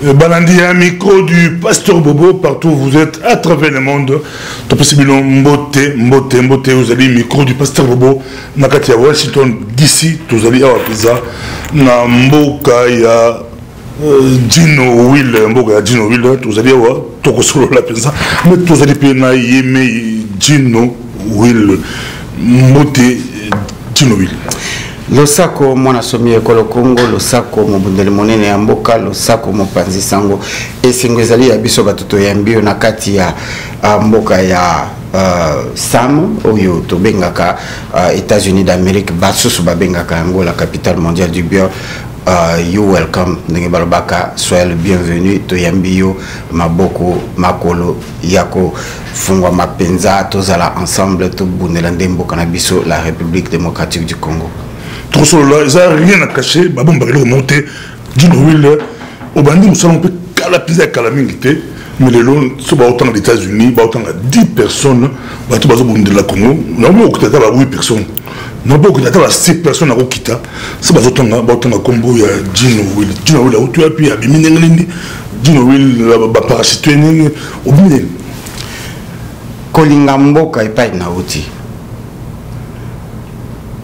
Balandia, micro du Pasteur Bobo, partout où vous êtes, à travers le monde. Mbote, vous allez micro du Pasteur Bobo, Nakati à Washington, d'ici, vous allez à Pisa, na Mboka ya Gino Will, vous allez voir, Toko Solo la Pisa, mais vous allez payer na Yeme Gino Will, Mbote Gino Will. Losako mwana somi ekolo Congo, losako mobundeli monene ya mboka, losako mopanzi sango esengo ezali ya biso batuto ya mbio na kati ya mboka ya Sam oyo tobengaka États-Unis d'Amérique, basusu babengaka yango la capitale mondiale du bio. You welcome, ndenge balobaka, soyez le bienvenu, toyambio maboko makolo yako fungwa mapenza tozala ensemble to bundela ndembo kana biso la République démocratique du Congo. Tout cela, ils n'ont rien à cacher. Babon Bagale remonté. Gino Will, au bandit, nous savons que Calapisa et Calamingité, mais les lots sont autant aux États-Unis, autant à 10 personnes, tout de la Congo. Nous avons au Kitata 8 personnes. Nous avons au Kitata 6 personnes à Okita. C'est pas autant à Combo, il y a Gino Will. Gino Will, tu as pu abîmer Nenglindi. Gino Will, la parachute, au Bine. Kolingamboka et pas Nauti.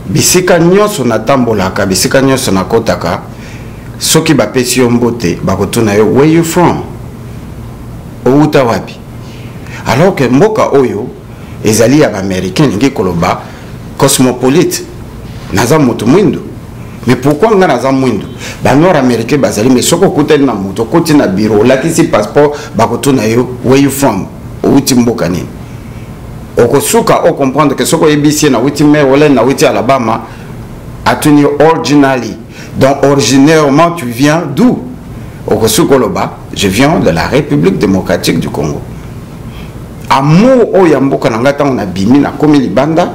Bisika nyonso na tambolaka, bisika nyonso na kotaka, soki bapesi yo mbote, bakotuna yo, where you from? Outa wapi? Alors que mboka oyo, ezali ya Américain lingi koloba, cosmopolite, naza moto mwindo. Mais pourquoi nga naza mwindo? Ba nord américain bazali, mais soko kuteli na moto, koti na bureau, lakisi passeport, bakotuna yo, where you from? Outi mboka nini? Okosuka o comprendre que ce qu'on est ici na Witi Maryland na Witi Alabama a tenu originally. Donc originairement tu viens d'où? Okosuka loba, je viens de la République démocratique du Congo. Amour o yamboka nangata on a bimi na komi libanda.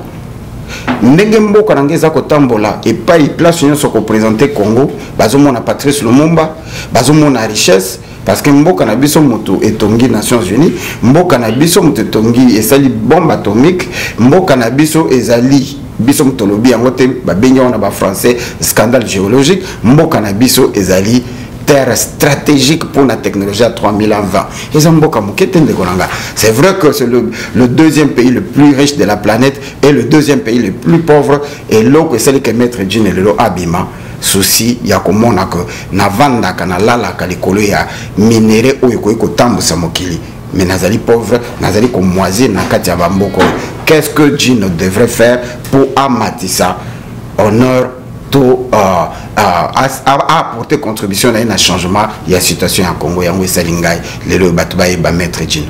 Ndenge mboka nangeza ko tambola et pas y place nyonso ko présenter Congo, bazomo na Patrice Lumumba, bazomo na richesse. Parce que mboka na biso moto etongi Nations Unies, mboka na biso moto etongi esali bombe atomique, mboka na biso ezali biso motolobi yango te babenga wana ba français scandale géologique, mboka na biso ezali terre stratégique pour la technologie à 3020. C'est vrai que c'est le deuxième pays le plus riche de la planète et le deuxième pays le plus pauvre, et l'eau que c'est que maître Jean et l'eau abima. Souci ya komona que na vanda kana lala kalikolo ya minéraux oyo ko tambusa mokili, mais nazali pauvre, nazali ko moisi na kati ya bamboko. Qu'est-ce que Jean devrait faire pour amatissa honneur to apporter contribution à un changement de la situation en Congo yango esalingai lelo batu ba maître Jean.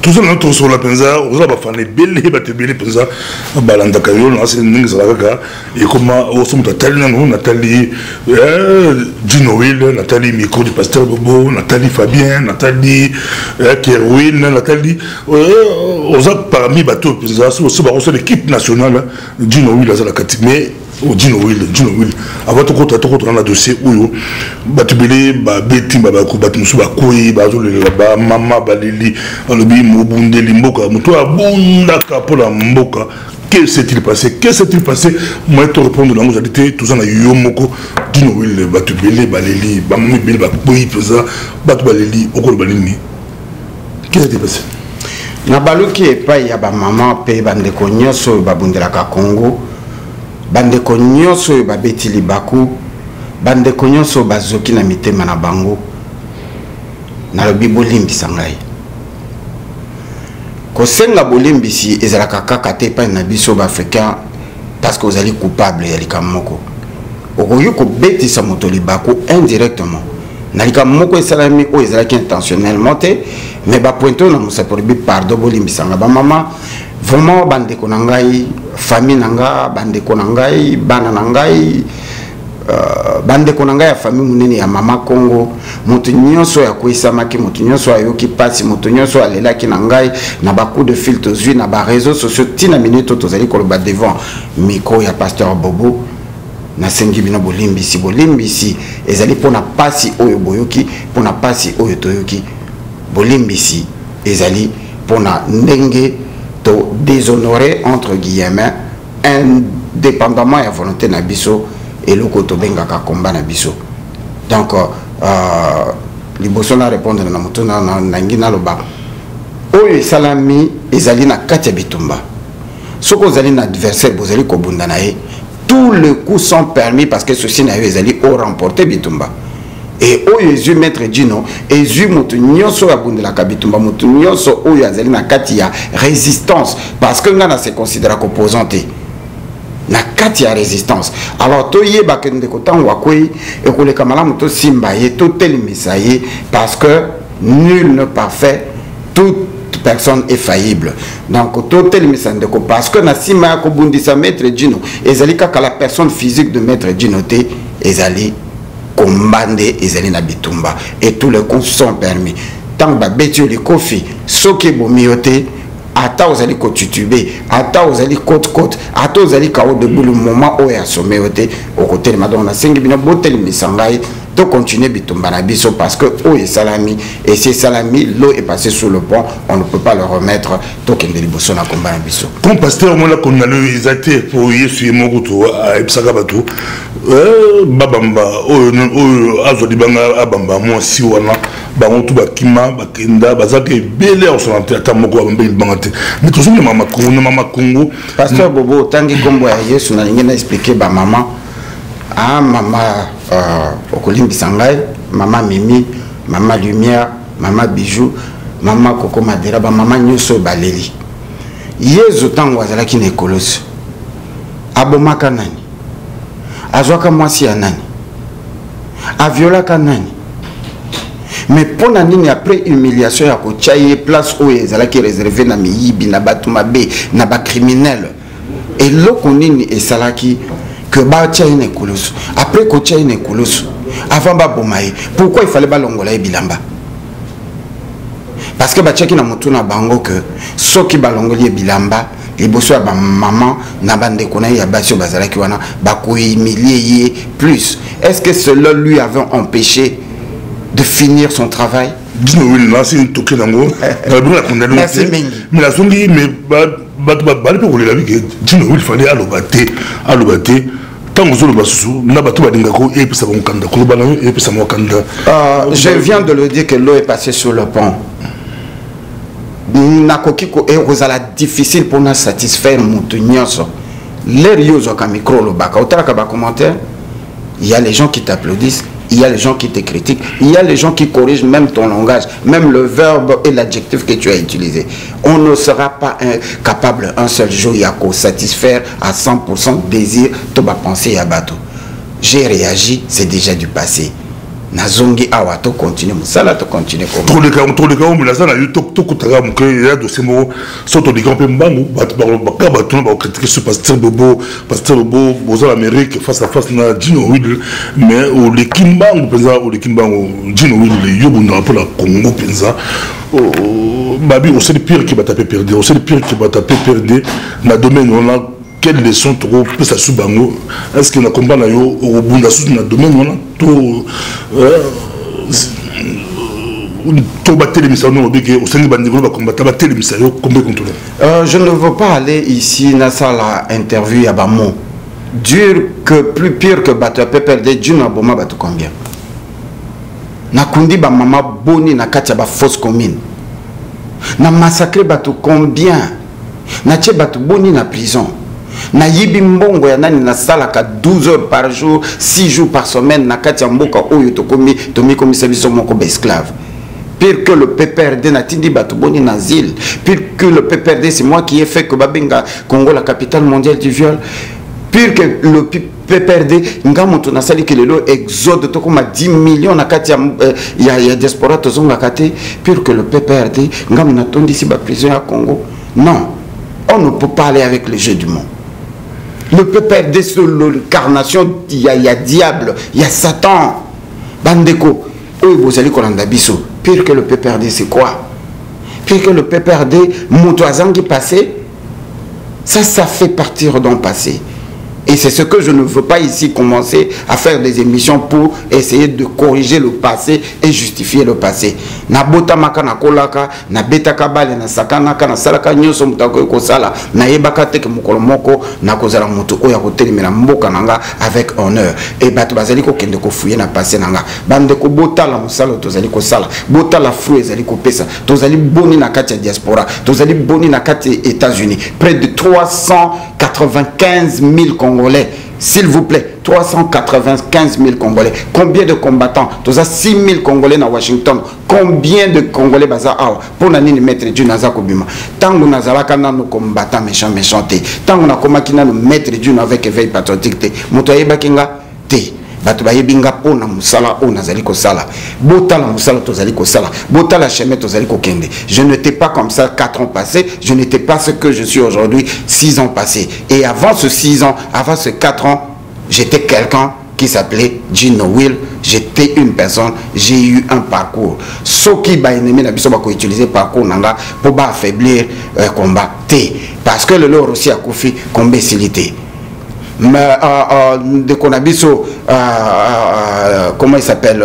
Tout ça, nous sur la penza, on va faire les belles penza, balanda kayo, on a ces nings à la gaga, et comment on se met Nathalie, Gino Will, Nathalie Micro du Pasteur Bobo, Nathalie Fabien, Nathalie Kerwin, Nathalie, on a parmi bateaux penza, c'est l'équipe nationale, Gino Will à la catimé. Gino Will. Avant tout contre dans le dossier où batubele ba beti ba ko batmusu ba koyi ba zo le ba mama balili alobi mobundeli mboka muto abunda kapola mboka. Que s'est-il passé? Moi te répondre dans nos alité tout ça na yomoko Gino Will batubele balili ba mama beli ba koyi pesa batubaleli okolo balini. Qu'est-ce qui s'est passé? Na baluki epa ya ba mama pe bande ko nyoso babundela ka Congo. Bande konyoso babeti libaku, bande konyoso bazoki na mitema na bango, na lobi bolimbisa ngai. Kosenga bolimbisi ezalaka kaka te pa na biso ba africain parce que vous allez coupable ya likamoko. Okoyo ko betisa moto libaku indirectement. Na likamoko esalami o ezalaki intentionnellement te, mais ba pointo na musa pour bi pardon bolimbisa nga ba mama. Vraiment bande konangai famille nanga bande konangai bana nangai bande konangai ya famille munene ya mama Congo moto nyonso ya koisamaki moto nyonso ayoki pasi moto nyonso alelaki nangai na ba coup de fil tozui na ba réseaux sociaux tina minute tozali koloba devant micro ya Pasteur Bobo na sengi bino bolimbisi ezali pona pasi oyo boyoki pona pasi oyo toyoki bolimbisi ezali pona ndenge déshonorer entre guillemets indépendamment de la volonté nabiso et le koto benga ka combat nabiso. Donc liboso na répondre na moto na nangi na loba oyo salami ezali na kati ya bitumba soko zali na adversaire bozali ko bunda na ye tous les coups sont permis parce que ceci na yo ezali au remporter bitumba et oyo ezu maître Dino ezu moto nyonso ya bunda la kabitumba moto nyonso oyo azali na kati ya résistance parce que ngana se considère opposante na kati ya résistance alors to yeba ke ndeko tango akwei ekoleka malamu to simba ye to telimisa ye parce que nul ne parfait toute personne est faillible donc to telimisa ndeko parce que na sima ya kobundisa maître Dino ezali kaka la personne physique de maître Dino te ezali kombande ezali na bitumba et tous les coups sont permis tant ba betio le kofi soki bomiote ata ozali kotutube ata ozali côte ata ozali kao de boule moment oyo asomé ote okotelema donc na sengi bino botelimisa ngai to continuer bitumba na biso parce que oyo salami et c'est salami l'eau est passée sous le pont on ne peut pas le remettre to kende liboso na komba na biso comme pasteur moi la konnalo izate pour yesu mokuto a epsaka batu babamba oyo azodi banga abamba moi si wana bango tu bakima bakenda bazake belé en son ata moko abamba bangate mais toujours mama Congo pasteur Bobo tangi kombo ya yesu na ngena expliquer ba maman ah mama okolimbisa ngai mama Mimi mama Lumière mama Bijou mama Coco Madera ba mama nyonso baleli yesu tango azalaki na ekolosi abomaka nani azwaka mwasi ya nani aviolaka nani mais pour la ligne après humiliation ya kochaye place où ezalaki réservé na miyibi na batu mabe na ba criminel et loko nini esalaki que ba chaye ne koloso après ko chaye ne koloso avant ba bomaye pourquoi il fallait ba longola e bilamba parce que ba chaki na mutu na bango que soki ba longoli e bilamba liboso ya ba maman na bande kona ya basio bazalaki wana ba ko humilier plus est-ce que cela lui avait empêché de finir son travail? Dino oui, là c'est une toquée d'ango. Merci Mengi. Mais la songi, mais bah pour la vie que Dino oui, il fallait allobater. Tant que vous sous, n'a pas tout badingako et puis ça va kanda, kolobana et puis ça va kanda. Je viens de le dire que l'eau est passée sur le pont. Nakokiko est rosala difficile pour nous satisfaire montunyoso. Les rios au micro le baka. Au taraka commentaire, il y a les gens qui t'applaudissent. Il y a les gens qui te critiquent, il y a les gens qui corrigent même ton langage, même le verbe et l'adjectif que tu as utilisé. On ne sera pas capable un seul jour à satisfaire à 100% désir de ma pensée à bateau. J'ai réagi, c'est déjà du passé. Nazongi awato continue, musala to continue comme. Trop de cas, mais là ça n'a eu tout kutara mon cœur il y a de ces mots sortent de grand peu mbangu, baton ba critiquer ce pasteur Bobo, boza l'Amérique face à face na Dino Will, mais au le kimbangu penza au le kimbangu Dino Will le yobu na pour la Congo penza. Babi on sait le pire qui va taper perdre, on sait le pire qui va taper perdre na domaine on a quelles leçons trop plus à Subango est-ce qu'on a combat là au Bunda sous dans le domaine on a tout battre les missions au bégué au sein de Bandigo va combattre battre les missions combien contrôler je ne veux pas aller ici dans la interview à Bamo dur que plus pire que battre perdre Dieu n'a boma battre combien na kundi ba mama boni na katia ba fausse commune na massacrer battre combien na tie battre boni na prison na yibi mbongo ya nani na salaka 12 heures par jour 6 jours par semaine na kati ya mboka oyo tomi komisa biso moko ba esclave pire que le PPRD na tindi bato boni na zile pire que le PPRD c'est moi qui ai fait que babenga Congo la capitale mondiale du viol pire que le PPRD ngamoto na sali que le exode to comme 10 millions na kati ya diaspora to zonga kate pire que le PPRD ngam na tondi si ba prison à Congo non on ne peut pas aller avec le jeu du monde. Le PPRD c'est l'incarnation, il y a diable, il y a Satan. Bandeko, vous allez kolanda biso. Pire que le PPRD, c'est quoi? Pire que le PPRD, Moutouazan qui passait, ça fait partir d'un passé. Et c'est ce que je ne veux pas ici commencer à faire des émissions pour essayer de corriger le passé et justifier le passé. Na bota maka na kolaka, na beta kabale na sakanaka na salaka nyoso mutako ko sala, na yebaka teke mukolo moko na kozala mutu oya kotelimela mboka nanga avec honneur. Et bato bazali ko kende ko fouiller na passé nanga. Bande ko bota la musala tozali ko sala, bota la fruit ezali ko pesa. Tozali boni na kati ya diaspora, tozali boni na kati États-Unis. Près de 395 000 Congolais, s'il vous plaît, 395 000 Congolais. Combien de combattants? Tous 6 000 Congolais à Washington. Combien de Congolais baza pour nani mettre du naza kobima. Tango nazala kana no combattants méchanté. Tango na komaki na no mettre du avec éveil patriotique te. Moto yeba kinga te. Bato bayebinga pona musala o nazali ko sala. Bota la musala tozali ko sala. Bota la chemin tozali ko kende. Je n'étais pas comme ça 4 ans passés, je n'étais pas ce que je suis aujourd'hui 6 ans passés. Et avant ce 6 ans, avant ce 4 ans, j'étais quelqu'un qui s'appelait Gino Will. J'étais une personne, j'ai eu un parcours. Ce qui va ennemi na biso ba ko utiliser parcours nanga pour ba affaiblir combat T parce que le leur aussi a confié imbécilité. Mais de Konabiso, comment il s'appelle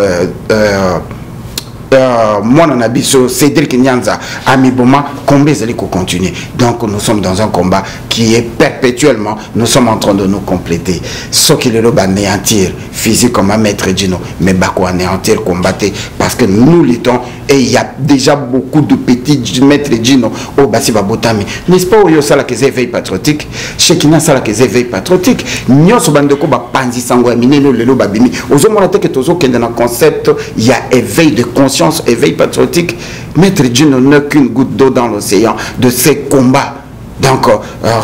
moi on a biso Cédric Nyanza Amiboma combien ils allaient continuer. Donc nous sommes dans un combat qui est perpétuellement, nous sommes en train de nous compléter. Ce qui est le anéantir physique comme un maître Gino, mais bako anéantir combattre parce que nous luttons et il y a déjà beaucoup de petits maîtres Gino au Bassi Babotami. N'est-ce pas où il y a ça qui éveil patriotique? Chez qui n'a ça qui éveil patriotique? Nyon so bandeko ba panzi sango mineno lelo babimi. Ozo monate que tozo kende na concept il y a éveil de conscience. Éveil patriotique, Maître Gino n'a qu'une goutte d'eau dans l'océan de ces combats. Donc,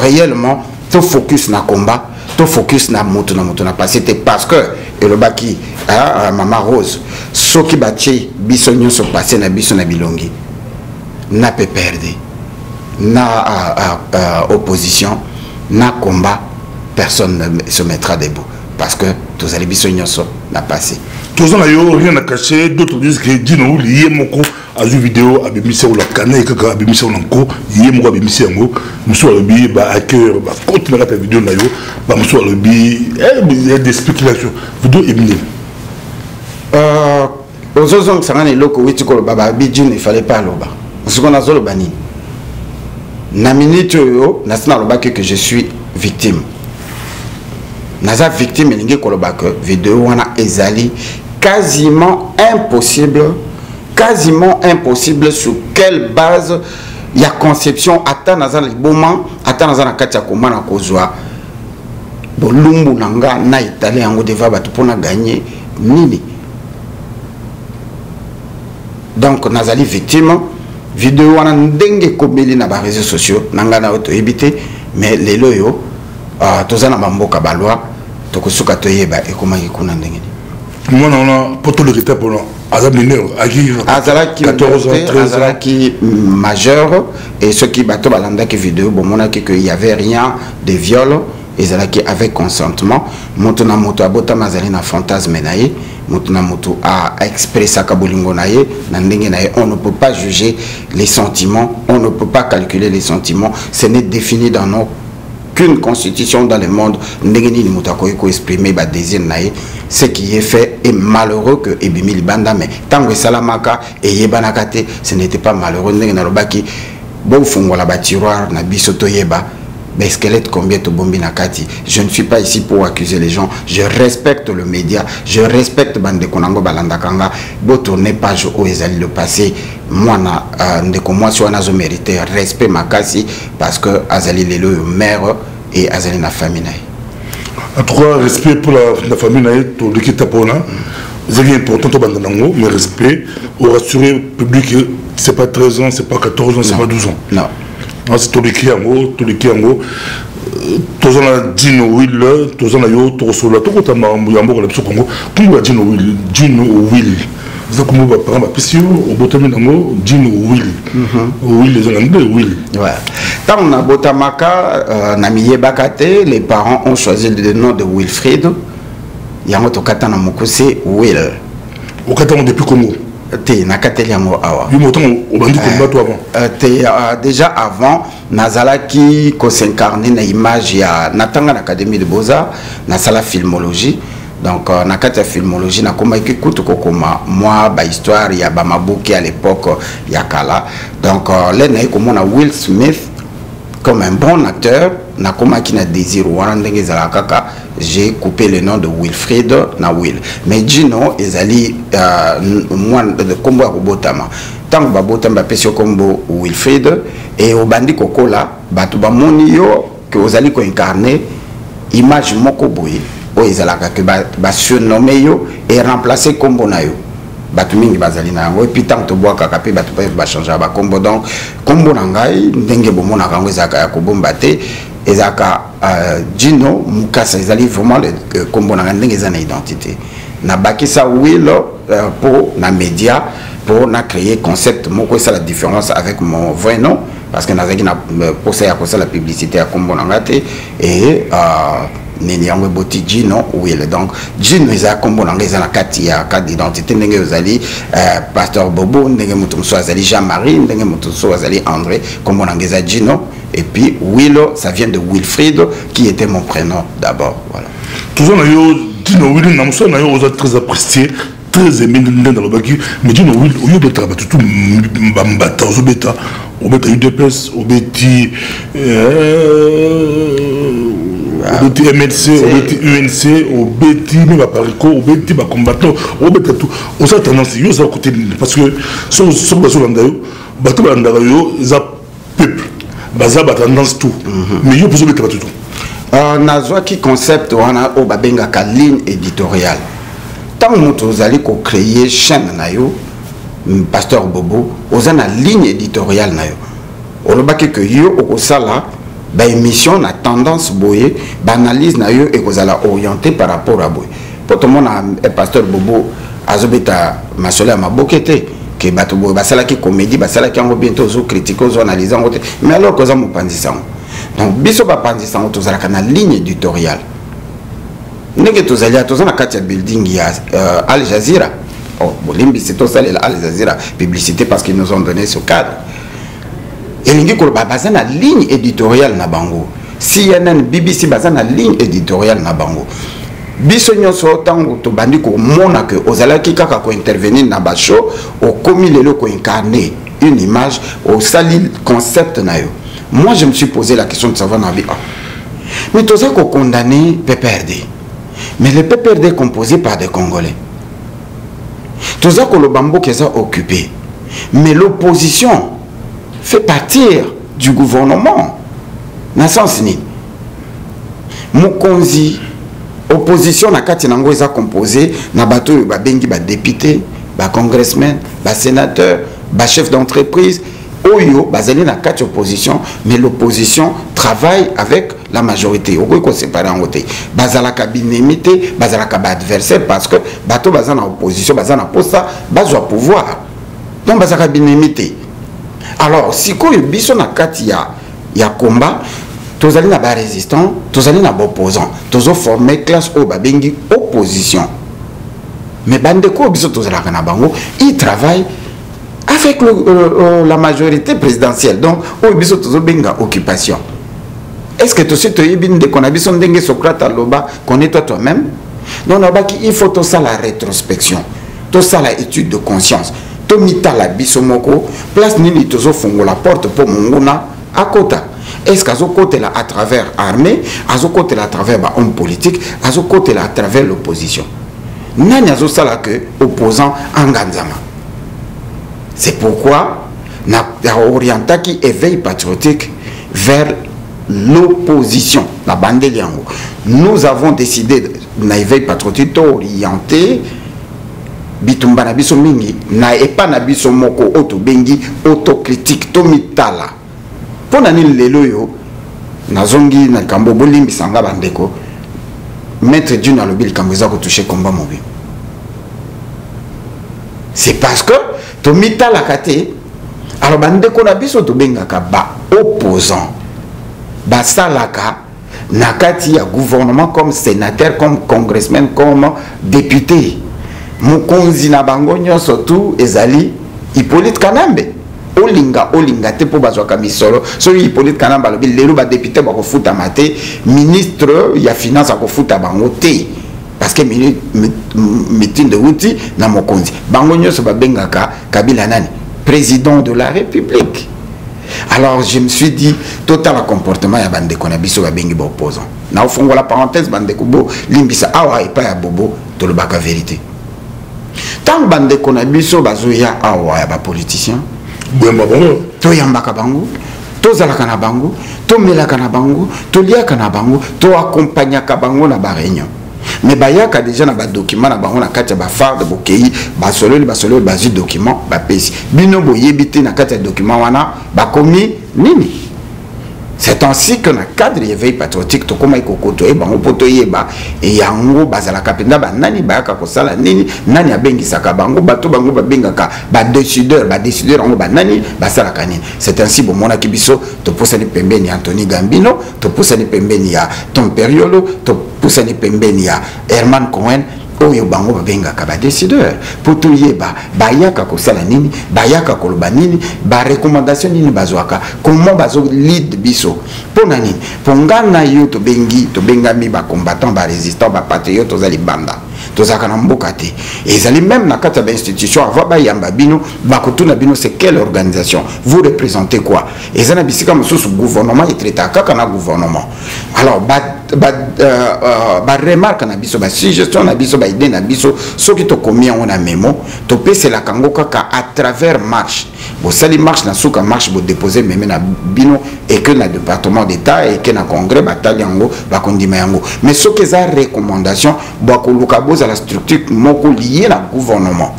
réellement, tout focus na combat, tout focus na moto na passé. Parce que, et le baki, Maman Rose, ce qui bâtit, bisogno se passer na biso na bilongi, n'a pas perdu, na opposition, na combat, personne ne se mettra debout. Parce que tous les bisogno n'a passé. Tous en ayant rien à cacher, d'autres disent que Gino lié moko à une vidéo à bémisser ou la canne kaka à bémisser ou l'enco lié moko à bémisser en nous sommes le billet bah à cœur bah continuer la vidéo nayo bah nous sommes le billet il y a des spéculations vidéo éminée aux autres ça n'a loko oui tu connais baba Gino il fallait pas l'oba ce qu'on a zolo bani na minute yo na sina l'oba que je suis victime naza victime elingi koloba que vidéo wana ezali quasiment impossible sur quelle base il y a conception ata naza liboma ata naza na kati ya komba na kozwa bolumbu nanga na italien yango deva bato pona gagner nini. Donc nazali victime vidéo wana ndenge komeli na ba réseaux sociaux nanga na auto éviter mais lelo yo tozana bamboka balwa tokosuka toyeba ekomaki kuna ndenge moi on a poto le retard pour azab mineur azalaki 14 ans 13 ans qui majeur et ceux qui bateau balanda qui vidéo bon mona que il y avait rien de viol ezalaki avec consentement moto na moto abota mazali na fantasme naye moto na moto a expressé kabolingo naye na ndenge naye. On ne peut pas juger les sentiments, on ne peut pas calculer les sentiments, ce n'est défini dans nos qu'une constitution dans le monde n'engeni ni mutako eko exprimer ba désir nae. Ce qui est fait est malheureux que ebimi libanda mais tango salamaka et yebanakate ce n'était pas malheureux n'engena lobaki bon fungola ba tiroir na bisoto yeba mais squelette combien to bombi nakati. Je ne suis pas ici pour accuser les gens, je respecte le média, je respecte bande konango balanda kanga bo tourner page au ezali le passé moi na ndeko moi si on a mérité respect makasi parce que azali lelo mère et azali na famille nae. En tout cas, respect pour la famille nae to l'équipe tapona. C'est important to bande nango mais respect au rassurer le public c'est pas 13 ans, c'est pas 14 ans, c'est pas 12 ans. Non. C'est tout l'équipe en haut, tout l'équipe en haut. Tous en a Gino Will, tous en a yo, tous en a tout autant Muyambo le Congo. Comment Gino Will, Gino Will. C'est comme on va prendre piscine au bottom nango Gino Will. Will les Hollandais Will. Ouais. Tant on a botamaka na miyebakate, les parents ont choisi le nom de Wilfried. Yango to kata na mokose Will. Au kata depuis Congo. te nakateli yango awa yo moto au bandi combat avant déjà avant nazala qui ko s'incarner na image ya natanga na académie de beaux-arts na sala filmologie donc na kati ya filmologie na koma ki kutu kokoma moi ba histoire ya ba mabuki à l'époque ya kala donc là na komona Will Smith comme un bon acteur na koma ki na désir wana ndenge zala kaka j'ai coupé le nom de Wilfried na Will mais Gino ezali moi de combo ya kobotama tango babotama pesio combo Wilfried et obandi kokola batu bamoni yo que ozali ko incarner image moko boye o ezalaka que ba surnommer yo et remplacer combo na yo batu mingi bazali na yango et puis tant to bois kaka pe batu ba changer ba combo donc combo na ngai ndenge bomona kango ezaka ya kobomba te ezaka Gino Mukasa ezali vraiment le combo na ndenge ezana identité na bakisa Will pour na média pour na créer concept moko c'est la différence avec mon vrai nom parce que nazaki na pour ça la publicité à combo na ngate et neni yango boti Gino Will donc Gino eza combo na ngeza na kati ya carte d'identité ndenge ezali pasteur Bobo ndenge mutu so azali Jean-Marie ndenge mutu so azali André combo na ngeza Gino et puis Willow ça vient de Wilfried qui était mon prénom d'abord voilà toujours na yo Gino Will na muso na yo oza très apprécié très aimé dans le baki mais Gino Will au lieu de travailler tout mbata ozobeta obeta UDPS obeti obeti MLC obeti UNC obeti même à Parico obeti ba combattant obeta tout on sa tendance yo za côté parce que so baso landa yo bato landa yo za peuple baza ba tendance tout mais yo poso beta tout nazwa ki concept wana o babenga ka ligne éditoriale tant moto ozali ko créer chaîne na yo pasteur Bobo oza na ligne éditoriale na yo olobaki que yo okosala ba émission na tendance boye ba analyse na yo ekozala orienté par rapport à boye pour tout le monde pasteur Bobo azobeta masole ya mabokete que bato boye basala ki comédie basala ki ngo bientôt zo critiquer zo analyser ngo te mais alors koza mopanzisa donc biso ba panzisa ngo tozala kana ligne éditoriale ndenge tozali tozana kati ya building ya Al Jazeera oh bolimbi c'est tout ça la Al Jazeera publicité parce qu'ils nous ont donné ce cadre et lingi ko bazana ligne éditoriale na bango CNN BBC bazana ligne éditoriale na bango biso nyonso tango to bandi ko mona que ozalaki kaka ko intervenir na ba show au komi lelo ko incarner une image au sali concept na yo moi je me suis posé la question de savoir na vie mais tout ça ko condamner PPRD mais le PPRD est composé par des Congolais tout ça que le bambou qui est occupé mais l'opposition fait partir du gouvernement na sens ni Mukonzi opposition na kati nango eza composé na bato ba bengi ba député ba congressmen ba sénateur ba chef d'entreprise oyo bazali na kati opposition mais l'opposition travaille avec la majorité okoy ko séparer en côté bazala kabinemité bazala ka adversaire parce que bato bazana opposition bazana posta bazwa pouvoir donc bazala kabinemité alors si ko biso na kati ya combat tozali na ba résistant tozali na ba opposant tozo former classe o ba bengi opposition mais bande ko biso tozala kana bango ils travaillent avec la majorité présidentielle donc o biso tozo benga occupation est-ce que tu sais de qu'on a besoin d'engue Socrate à l'oba connais toi-même non il faut tout ça la rétrospection tout ça la étude de conscience tout mita la bisomoko place nini tozo fongo la porte pour monguna à kota est-ce qu'azo côté là à travers armée azo côté là à travers ba homme politique azo côté là à travers l'opposition nani azo sala que opposant anganzama c'est pourquoi na orienta qui éveil patriotique vers l'opposition la bande liango nous avons décidé na éveil patriotique orienté bitumba na biso mingi na epa na biso moko auto bengi autocritique to mitala pona ni lelo yo nazongi na kambo bolimbi sanga bandeko maître Dieu na lobil kamweza ko toucher combat mobi c'est parce que to mitala kate alors bandeko na biso to bengaka ba opposant basalaka na kati ya gouvernement comme sénateur comme congressman comme député mokonzi na bango nyonso tu ezali Hippolyte Kanambe. Olinga te po bazwaka misolo so Hippolyte Kanambe alobi lelo ba député ba kofuta mate ministre ya finance akofuta bango te parce que meeting de outil na mokonzi bango nyonso ba bengaka Kabila nani président de la République. Alors je me suis dit total comportement ya bande ko na biso ba bengi ba opposant na ofongo la parenthèse bande ko bo limbisa awa et pas ya bobo to le baka vérité tant bande ko na biso bazoya awa ya ba politicien to yambaka bango to zalaka na bango to melaka na bango to liaka na bango to accompagnaka bango na ba réunion mais bayaka déjà na ba document na bango na kati ya ba farde bokei basololi bazi document ba pesi bino boyebite na kati ya document wana bakomi nini. C'est ainsi que dans le cadre de l'éveil patriotique, to koma ikokoto e bango poto yeba e yango bazala kapenda ba nani bayaka kosala nini nani abengisaka bango bato bango babengaka ba décideur yango ba nani basala kanini. C'est ainsi bon mona kibiso to posani pembeni Anthony Gambino, to posani pembeni ya Tom Periolo, to posani pembeni ya Herman Cohen. Oyo bango babengaka ba décideur poto yeba bayaka kosala nini bayaka koloba nini ba recommandation nini bazwaka comment bazo lead biso pona nini pongana yo to bengami ba combattant ba résistant ba patriote ozali banda tozaka na mboka te ezali même na kati ya institution avant ba yamba bino ba kotuna bino c'est quelle organisation vous représentez quoi ezana bisika mosusu gouvernement etreta kaka na gouvernement alors ba remarque na biso ba suggestion na biso ba idée na biso soki to komi on a memo to pese la kango kaka à travers marche bo sali marche na suka marche bo déposer meme na bino et que na département d'état et que na congrès batali yango ba kondima yango mais soki za recommandation bo ko luka boza la structure moko liée na gouvernement.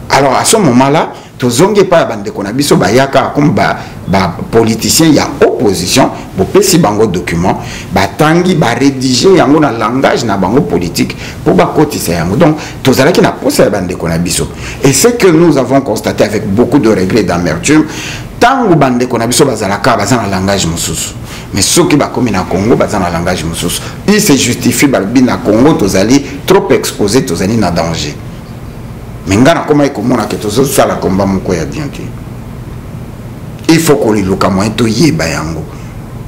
Alors à ce moment là tozonge pa bande ko na biso bayaka comme ba politicien ya opposition bo pesi bango document batangi ba rédiger yango na langage na bango politique pour ba kotisa yango donc tozalaki na posa bande ko na biso et c'est que nous avons constaté avec beaucoup de regrets d'amertume tango bande ko na biso bazalaka bazana langage mususu mais ceux qui ba komi na Congo bazana langage mususu il se justifie balbi na Congo tozali trop exposé tozali na danger. Mais comment est-ce que ça la combat moko ya bien. Il faut qu'on liluka moyen to yeba yango.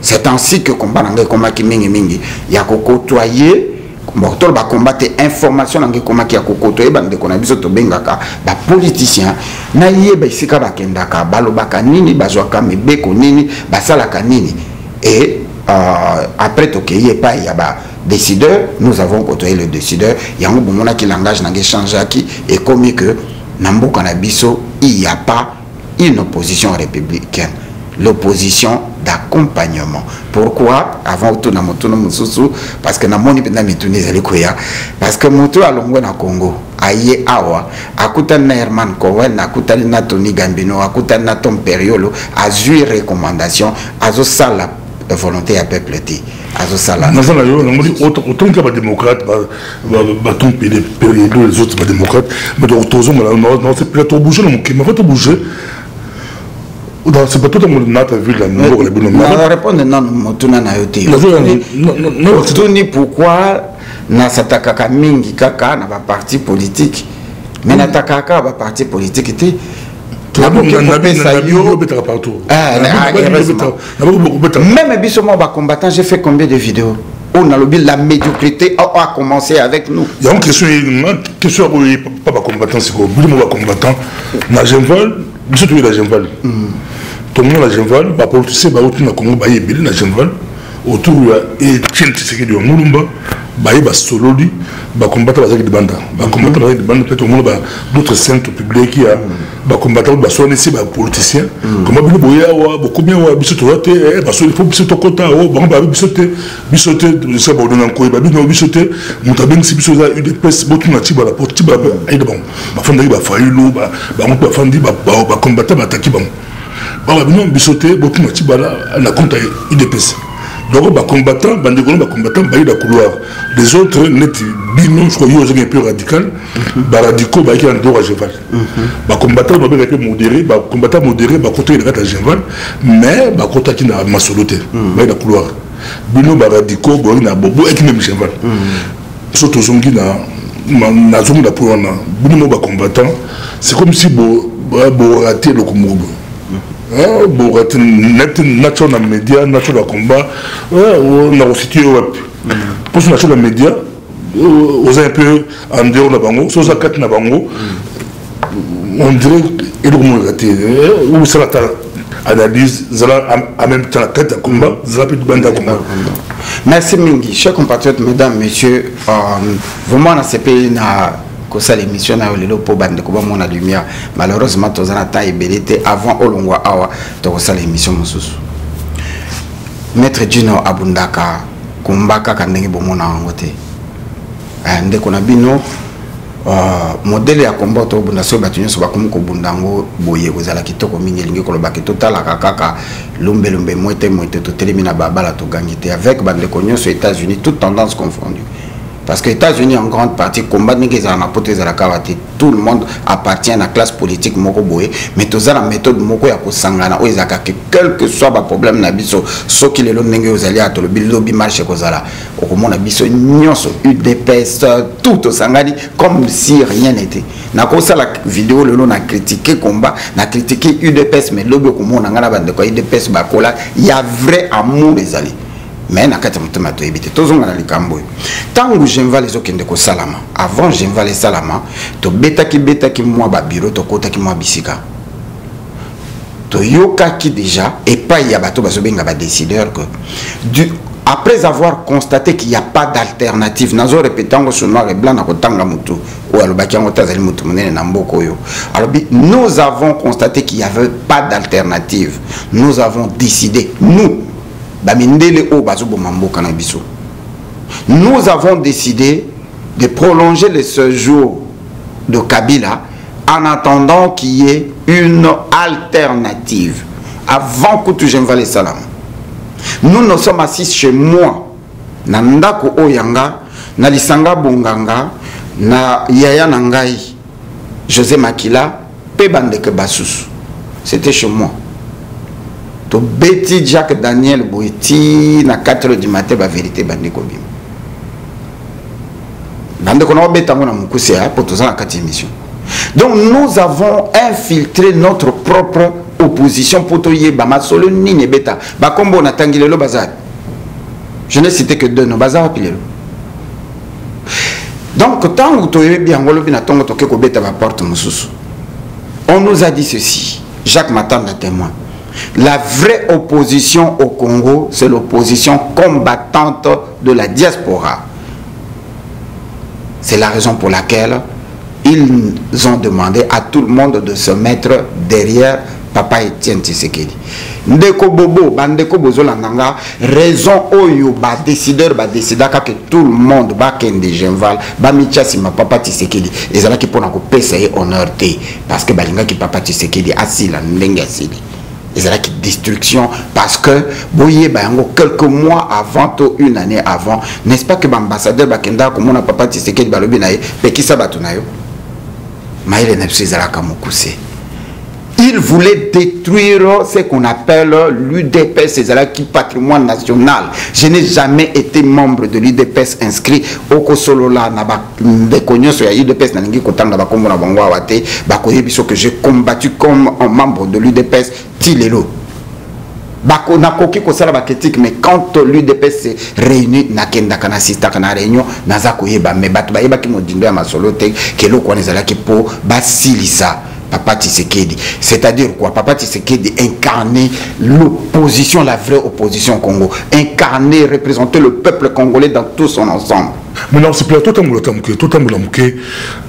C'est ainsi que combat nanga combat ki mingi ya ko côtoyer mbotol ba combattre information nanga combat ki ya ko côtoyer bande ko na biso to bengaka ba politicien na yeba isika ba kendaka balobaka nini bazwaka mebeko nini basalaka nini et après to keye pa ya ba décideur, nous avons côtoyé le décideur. Il y a un moment qui langage n'a changé qui et comme que Nambo Kanabiso, il n'y a pas une opposition républicaine, l'opposition d'accompagnement. Pourquoi avant tout na moto mususu parce que na moni penda mituni zali koya parce que moto alongo na Congo aye awa akuta na Herman Cohen akuta na Tony Gambino akuta na Tom Periolo azui recommandation azo sala volonté à peuple ti azo sala na sala yo ngodi autant que ba démocrate ba ton PD les autres ba démocrates mais donc tozo non c'est pas trop bouger non qui m'a fait bouger dans c'est pas tout le monde n'a pas vu la nouveau les bonhommes na répondre non motuna na yote non tuni pourquoi na sataka mingi kaka na ba parti politique mais na takaka ba parti politique ti même bisoma ba combattant j'ai fait combien de vidéos on a lobby la médiocrité a commencé avec nous. Il y a une question pas ba combattant c'est quoi ba combattant na Genval surtout la Genval tout le monde la Genval ba politicien ba autour na Congo ba yebeli na Genval autour et tiens c'est que de Mulumba ba sololi ba combattre avec des bandes ba combattre avec des bandes peut-être au monde ba d'autres centres publics qui a ba combattre ba soigner ces ba politiciens comment bien boya wa beaucoup bien wa biso toate ba so il faut biso tokota o ba bisote de ça ba dona ko ba bino bisote mutabeng si biso za UDPS botu na tiba la porte ba aide bon ba fanda ba fayulu ba ba fandi ba combattre ba taki ba ba bino bisote botu na tiba la compte UDPS. Donc, les combattants, les couloir. Les autres, je crois qu'ils sont un peu radicaux. Les radicaux, ils sont en dehors à Genval. Les combattants, ils sont modérés. Les combattants modérés, ils sont à Genval. Mais les combattants qui sont à Massoloté, ils sont couloir. Les radicaux, ils sont à Bobo et même Genval. Surtout, ils sont nazomona pour wana bino ba combattant c'est comme si bo raté le combo bo raté net national média national combat na resitué wapi pour ce national média aux un peu en dehors la bango sur zakat na bango on dirait et le monde raté ou ça la analyse en même temps la tête à combat rapide banda combat. Merci Mingi, chers compatriotes, mesdames, messieurs, vraiment on a CPI na kosa l'émission na lelo po bande ko ba mona lumière. Malheureusement tozana ta ebelete avant olongwa awa to kosa l'émission mosusu. Maître Gino Abundaka kumbaka kandenge bomona ngote. Ndeko na bino modèle ya combat to bunda so batunyo so bakomu ko bundango boye kozala kitoko mingi lingi ko lobaki totala kaka lumbe mwete to telemina babala to gangite avec bande konyo aux États-Unis toutes tendances confondues parce que les États-Unis en grande partie combat n'engage à n'importe la cavité tout le monde appartient à la classe politique moko boye mais tous la méthode moko ya ko sangana o ezaka que quel que soit ba problème na biso so ki lelo ndenge ozali atolo bilobi marche kozala okomona biso nyonso UDPS tout osangani comme si rien n'était na kosa la vidéo lelo na critiquer combat na critiquer UDPS mais lobi okomona ngana bande ko UDPS bakola ya vrai amour ezali mais na kati mutema to ebite tozonga na likambo tangu jemva les okende ko salama avant jemva les salama to betaki moi ba bureau to kotaki moi bisika to yokaki déjà et pas ya bato bazobenga ba décideur que après avoir constaté qu'il n'y a pas d'alternative nazo répétant sur noir et blanc na kotanga mutu ou alobaki ngo tazali mutu munene na mboko yo alors nous avons constaté qu'il n'y avait pas d'alternative nous avons décidé nous avons décidé de prolonger le séjour de Kabila en attendant qu'il y ait une alternative avant que tout j'envoie salam. Nous nous sommes assis chez moi na ndako oyanga na lisanga bonganga na yaya nangai José Makila pe bandeke basus. C'était chez moi. To Betty Jacques Daniel Boiti na 4h du matin ba vérité bande ko bim. Bande ko no beta ngona mukuse ya pour tous en 4 émissions. Donc nous avons infiltré notre propre opposition pour to yeba masolo nini beta ba kombo na tangilelo bazar. Je n'ai cité que deux no bazar pilelo. Donc tant que to yebi angolo bina tongo to ke ko beta ba porte mususu. On nous a dit ceci. Jacques Matanda témoin. La vraie opposition au Congo, c'est l'opposition combattante de la diaspora. C'est la raison pour laquelle ils ont demandé à tout le monde de se mettre derrière Papa Etienne Tshisekedi. Ndeko Bobo, Bandeko Bozola Nanga, raison oyo ba décideur ba décida que tout le monde ba kende Genval, ba Michasi ma Papa Tshisekedi. Ezala ki pona ko pesa e honneur te parce que balinga ki Papa Tshisekedi asila ndenge asili. Ils ont la destruction parce que boye quelques mois avant ou une année avant n'est-ce pas que l'ambassadeur Bakenda comme on a papa Tshisekedi balobi nae pekisa batunayo maile nepsizala kamukuse. Il voulait détruire ce qu'on appelle l'UDPS, c'est qui patrimoine national. Je n'ai jamais été membre de l'UDPS inscrit au Kosolola naba bekonyo so ya UDPS na ningi kotanga ba kombo na bango awate ba koyebiso que j'ai combattu comme un membre de l'UDPS tilelo. Bako na koki ko sala ba critique mais quand l'UDPS se réunit na kenda kana sista kana réunion naza koyeba mais batu ba yeba ki modindo ya masolo te kelo ko nezala ki po ba silisa. Papa Tshisekedi, c'est-à-dire quoi? Papa Tshisekedi incarner l'opposition, la vraie opposition au Congo, incarner, représenter le peuple congolais dans tout son ensemble. Maintenant, c'est pour tout le monde,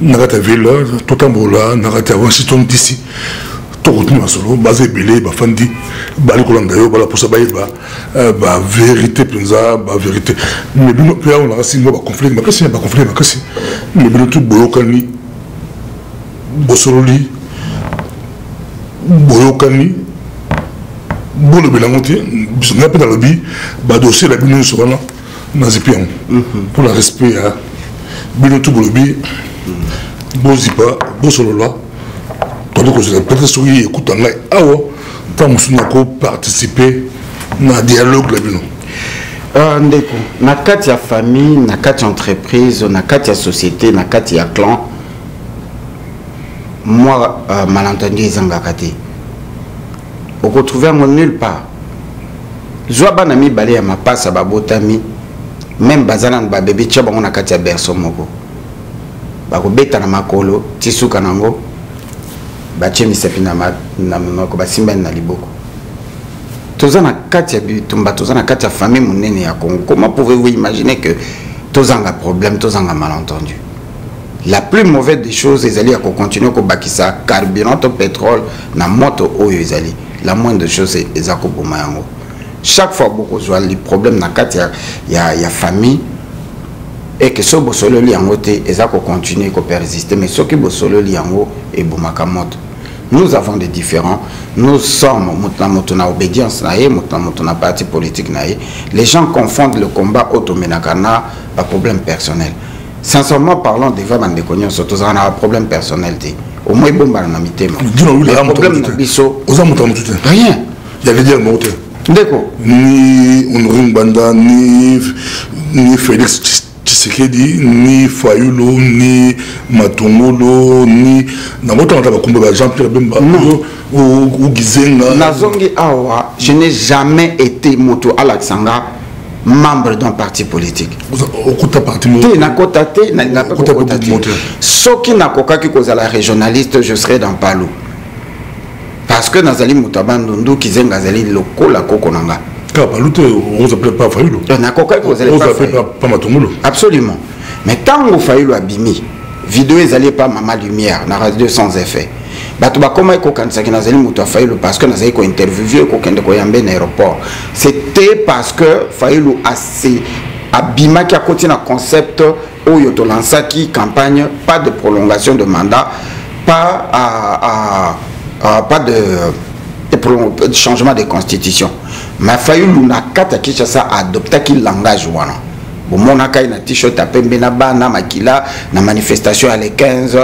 Nagata Ville, tout le monde, Nagata Washington DC, tout le monde, solo, basé Belé, Bafandi, Balikolandayo, Balaposa Baïba, vérité, vérité. Mais nous, on a signé un conflit, mais qu'est-ce qu'il y a un conflit, mais nous, tout Bolokani, Bossololi, Boyokani, Bolo Belangote, n'a pas dans le bi, dossier la bino sur là, Nazipian, pour le respect à Binotou Bolobi, Bozipa, Bossolola, tandis que c'est peut-être sur lui, écoute en live, tant que nous participer dans le dialogue là bino. Ndeko, na kati ya famille, na kati ya entreprise, na kati ya société, na kati ya clan, moi, malentendu ezangaka te. On retrouve nulle part. Joa banami balé ya mapasa babotami, même bazana ba bébé tcha bango na kati ya berceau moko. Bako beta na makolo, tisuka nango, bache misepi na monoko, basimba na liboko. Tozana kati ya bitumba, tozana kati ya famille munene ya Congo. Comment pouvez-vous imaginer que tozanga problème, tozanga malentendu? La plus mauvaise des choses, ezali à continuer à bakisa carburant au pétrole na moto oyo ezali. La moindre chose c'est ezako bomayango. Chaque fois beaucoup de les problèmes na kati ya famille et que so bosolo liango te ezako continuer ko persister mais ce qui bosolo liango et bomaka moto. Nous avons des différents, nous sommes mutna obédience nae, mutna parti politique nae. Les gens confondent le combat automénakana par problème personnel. Sincèrement parlant, des fois, on connaît surtout un problème personnel. Au moins, bon, on a mis thème. Le problème de biso. Rien. Il y avait des mots. D'accord. Ni Honorine Banda, ni Félix Tshisekedi, ni Fayulu, ni Matongolo, ni Jean-Pierre Bemba ou Gizenga. Nazongi Awa, je n'ai jamais été moto à l'Aksanga. Membre d'un parti politique. Ce qui n'a pas que la régionaliste, je serai dans Palou. Parce que Nazali Moutabandundu qui zeng Nazali loko la kokonanga. Palou, on s'appelle pas Fayulu. Pas Matongolo. Absolument. Mais tant que Fayulu a bimi, vidéo est pas Maman Lumière, na radio sans effet. Parce que nous avons interviewé un aéroport. C'était parce que Fayulu a bima qui a continué un concept où il y a lancé qui campagne, pas de prolongation de mandat, pas de changement de constitution. Mais Fayulu n'a qu'à adopter le langage. Mon akai na t-shirt à pembe na bana makila na manifestation à les 15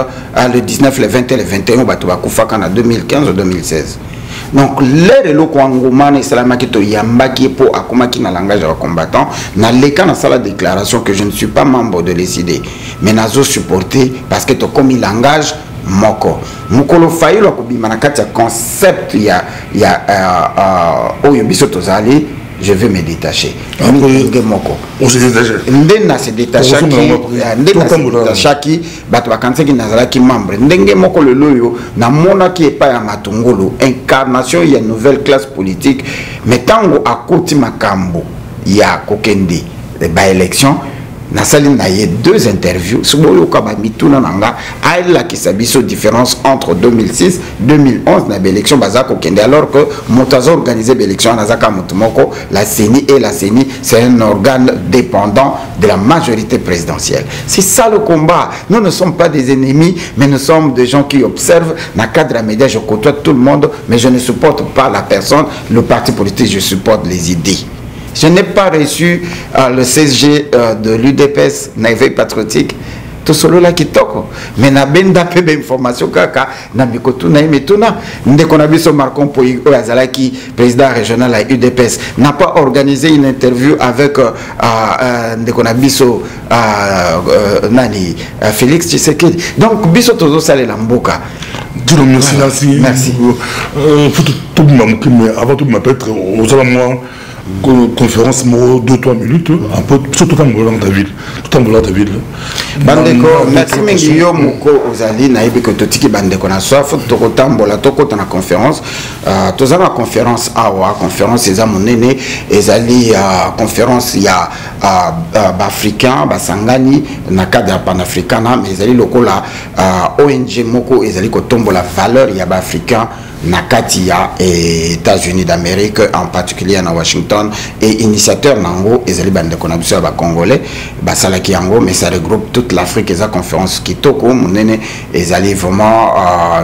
le 19 le 20 le 21 bato bakufaka na 2015 2016. Donc l'air loko angomane salama kito yambaki po akomaki na langage de combattant na leka na sala déclaration que je ne suis pas membre de l'ECD mais nazo supporter parce que to comme langage moko mukolo Fayulu akobima na kati ya concept ya oyo biso tozali. Je vais me détacher. On se détache. Ndena se détache qui qui nazalaki membre. Ndenge moko le loyo na mona qui est pas ya matongolo incarnation il y a une nouvelle classe politique mais tango akoti makambo ya kokende ba élection na sali na ye deux interviews suboyo ka ba mituna nanga aila ki sabiso différence entre 2006 2011 na élection bazako kende alors que motazo organisé l'élection nazaka mutumoko la CENI et la CENI c'est un organe dépendant de la majorité présidentielle. C'est ça le combat. Nous ne sommes pas des ennemis mais nous sommes des gens qui observent na cadre média. Je côtoie tout le monde mais je ne supporte pas la personne, le parti politique, je supporte les idées. Je n'ai pas reçu le CSG de l'UDPS, Naïveil Patriotique. Tout solo là qui toko. Mais na benda peu d'informations kaka na bikotu na imetuna. Ndeko na biso Marcon Poyi Azala qui président régional à UDPS n'a pas organisé une interview avec ndeko na biso nani Félix Tshisekedi. Donc biso tozo sale la mboka. Dis-le merci Nancy. Merci. Tout mais avant tout m'appêtre aux alentours conférence 2-3 minutes un peu surtout dans ta ville bandeko merci mingi yo moko ozali na yebi ko totiki bandeko na soif to tambola to kota na conférence tozana na conférence awa conférence eza monene ezali conférence ya ba-africain basangani na cadre ya panafricana mais ezali lokola ONG moko ezali ko tombola valeur ya ba-africain na kati ya États-Unis d'Amérique en particulier na Washington et initiateur nango ezali bandeko na biso ya ba congolais basalaki yango mais ça regroupe toute l'Afrique eza conférence kitoko monene ezali vraiment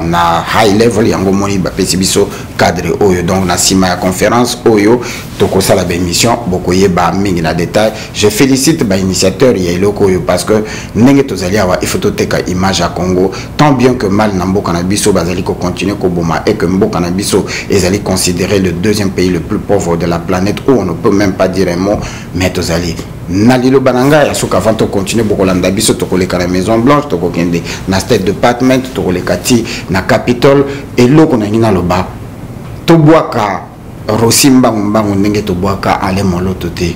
na high level yango moni ba pesi biso cadre oyo donc na sima ya conférence oyo toko sala ba émission bokoye ba mingi na détail. Je félicite ba initiateur ya eloko oyo parce que ndenge tozali awa il faut teka image à Congo tant bien que mal na mboka na biso bazali ko continuer ko boma et que Mboka Nabiso est allé considérer le deuxième pays le plus pauvre de la planète, où on ne peut même pas dire un mot, mais Tozali. Nalilo Bananga, ya soka avant de continuer, Bokolanda Biso, Tokoleka la Maison Blanche, Tokokende, na State Department, Tokoleka ti, na Capitole, et l'eau qu'on a mis dans le bas. Toboaka, Rosimba Mbangu, Nenge Toboaka, Ale Molo Tote,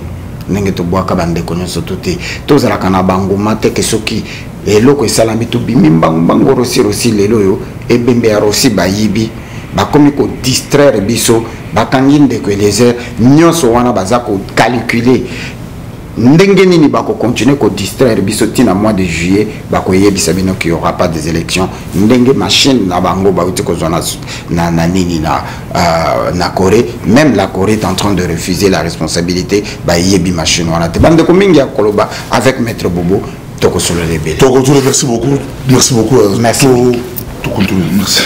Nenge Toboaka, Bande Konyoso Tote, Tozala Kana Bango Mate, Kesoki, et l'eau que Salami Tobi, Mbangu Rossi, Lelo, et Bembe Rossi Bayibi, Bakomi ko distraire Biso, Bakanginde que les airs, Nyonso Wana Bazako calculer. Ndengeni ni bako continuer ko distraire biso tina mois de juillet bako yebisa bino qu'il y aura pas des élections ndenge machine na bango ba uti ko zona na nini na Corée, même la Corée est en train de refuser la responsabilité ba yebi machine wana te bande ko mingi akoloba avec maître Bobo toko solo lebele toko solo. Merci beaucoup, merci beaucoup, merci to continue, merci.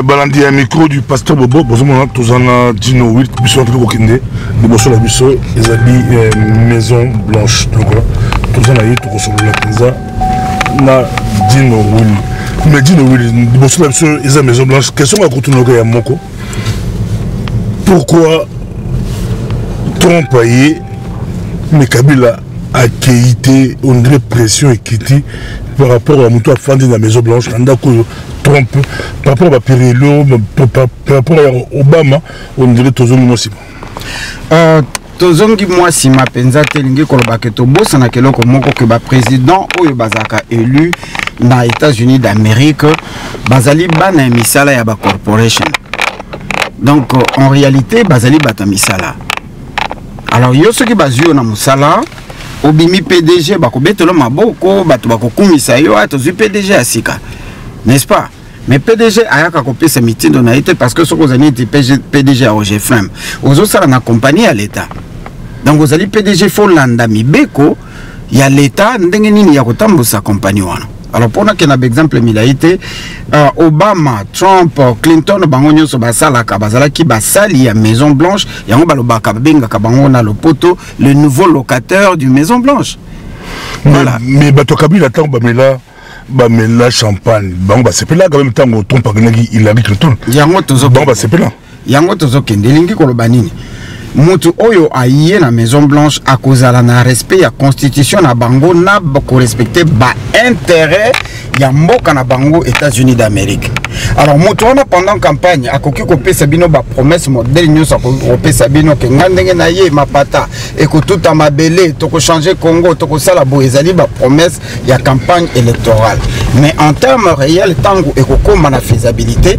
Balandi un micro du pasteur Bobo, bonjour, tous en a Dino 8, Bisson Tribokinde, de Bosso la Bisso, ils habitent Maison Blanche. Donc voilà, tous en a eu, tout sur la pizza, na Dino 8. Mais Dino 8, de Bosso la Bisso, ils ont Maison Blanche. Question à Koutounogé à Moko. Pourquoi Trump a eu, mais Kabila a quitté, on dirait pression et quitté par rapport à Moutou Afandi dans la Maison Blanche, Trump, par rapport à Pirello, par rapport à Obama, on dirait Tozongi Mwasima. Tozongi Mwasima, Penza Telingi Kolobake Tobo, Sanakelo Komoko, que le président Oyo Bazaka élu dans les États-Unis d'Amérique, Bazali Bana Misala Yaba Corporation. Donc en réalité, Bazali Bata Misala. Alors, yo ce qui bazio na Musala, Obimi PDG, Bako Betelo Maboko, Bako Kumisa, yo a Tozu PDG à Sika. N'est-ce pas? Mais PDG a copié ce meeting de naïté parce que ce que vous avez dit PDG à OGFM. Aux autres, ça l'a accompagné à l'État. Donc vous allez PDG Folanda Mibeko, il y a l'État, il y a autant de sa compagnie. Alors pour nous, il y a un exemple, Obama, Trump, Clinton, Bangonyo Sobasala, Kabazala, qui basali à Maison Blanche, il y a un le poteau, le nouveau locataire du Maison Blanche. Voilà. Mais Kabila, attends, là. Bamela champagne bamba c'est là quand même tant au ton pagnagi il habite le ton yango tozo bamba c'est là yango tozo kendelingi kolobanini mutu oyo aye na Maison Blanche a kozala na respect ya constitution na bango na ko respecter ba intérêt ya mboka na bango États-Unis d'Amérique. Alors mutu on a pendant campagne akoki ko pesa bino ba promesse modèle nyonso ko pesa bino ke ngandenge na ye mapata et ko tout amabele to ko changer Congo to ko sala bo ezali ba promesse ya campagne électorale. Mais en termes réels tango et ko koma na faisabilité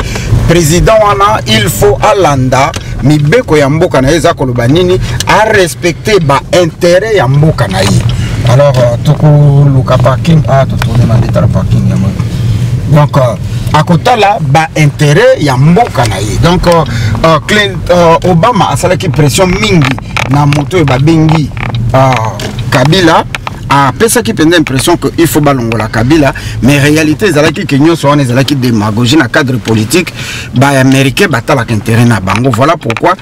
président wana il faut alanda mibeko ya mboka na eza kolobanini a respecter ba intérêt ya mboka na ye. Alors toko luka parking to tourner ma détail parking ya mo. Donc à côté là ba intérêt ya mboka na ye. Donc Obama a salaki pression mingi na moto e ba bengi Kabila a pesa qui prend l'impression qu'il faut balongola Kabila, mais en réalité zalaki kenyo so on zalaki démagogie na cadre politique ba américain batala intérêt na bango. Voilà pourquoi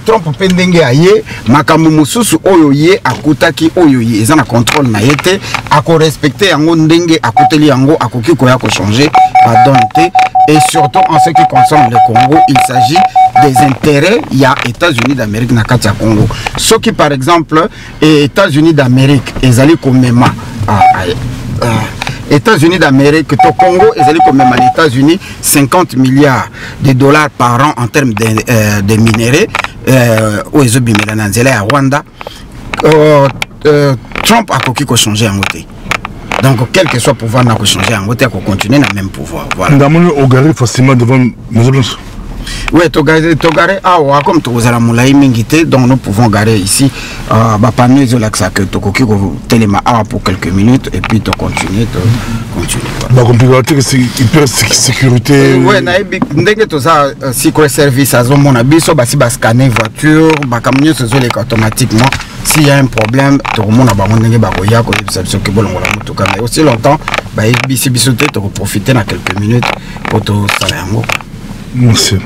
Trump pendenge aye makambo mususu oyo ye akutaki oyo ye ezana contrôle na yete ako respecter yango ndenge akoteli yango akoki ko ya ko changer ba donté. Et surtout en ce qui concerne le Congo, il s'agit des intérêts il y a États-Unis d'Amérique na kati ya Congo. Ce qui par exemple États-Unis d'Amérique ezali komema États-Unis d'Amérique, au Congo, ils allaient comme même aux États-Unis 50 milliards de dollars par an en termes de minéraux. Aux États-Unis à Rwanda, Trump a coquille changé en côté. Donc quel que soit pouvoir n'a changer en côté qu'on continue dans le même pouvoir. Voilà. Dans mon garé facilement devant Maison Blanche. Oui, tu gares comme tu as la moulaï mingité, donc nous pouvons garer ici. Parmi les lacs que tu as téléma pour quelques minutes et puis tu continues. Bah compliqué sécurité. Oui, dès que tu as secret service à zone mon abisso, bah si bah scanner voiture, bah camion se zole automatiquement. S'il y a un problème, tout le monde a besoin de bagoya, que bon on tout mais aussi longtemps, bah ici bisoté tu peux profiter dans quelques minutes pour te salaire. Merci.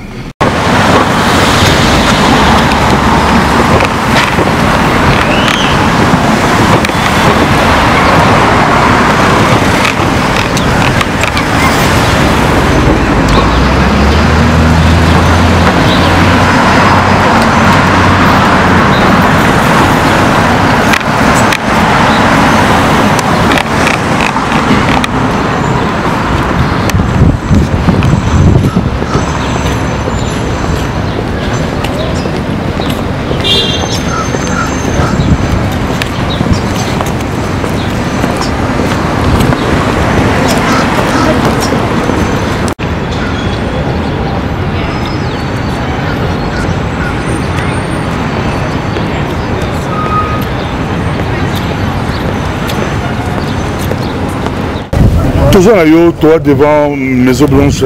Toujours toi devant Maison Blanche,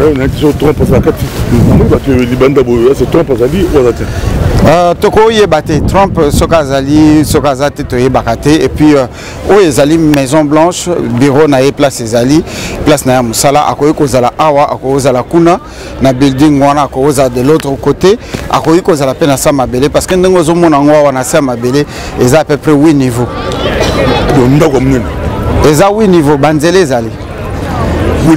c'est Trump Trump Sokazati et puis Zali Maison Blanche bureau na place Zali place na Musala akoyi kozala awa akozala kuna na building wana akoza de l'autre côté akoyi kozala pe na Samabele parce que ndenge ozomona ngwa wana Samabele eza à peu près 8 niveaux. Eza 8 niveaux banzele Zali. Oui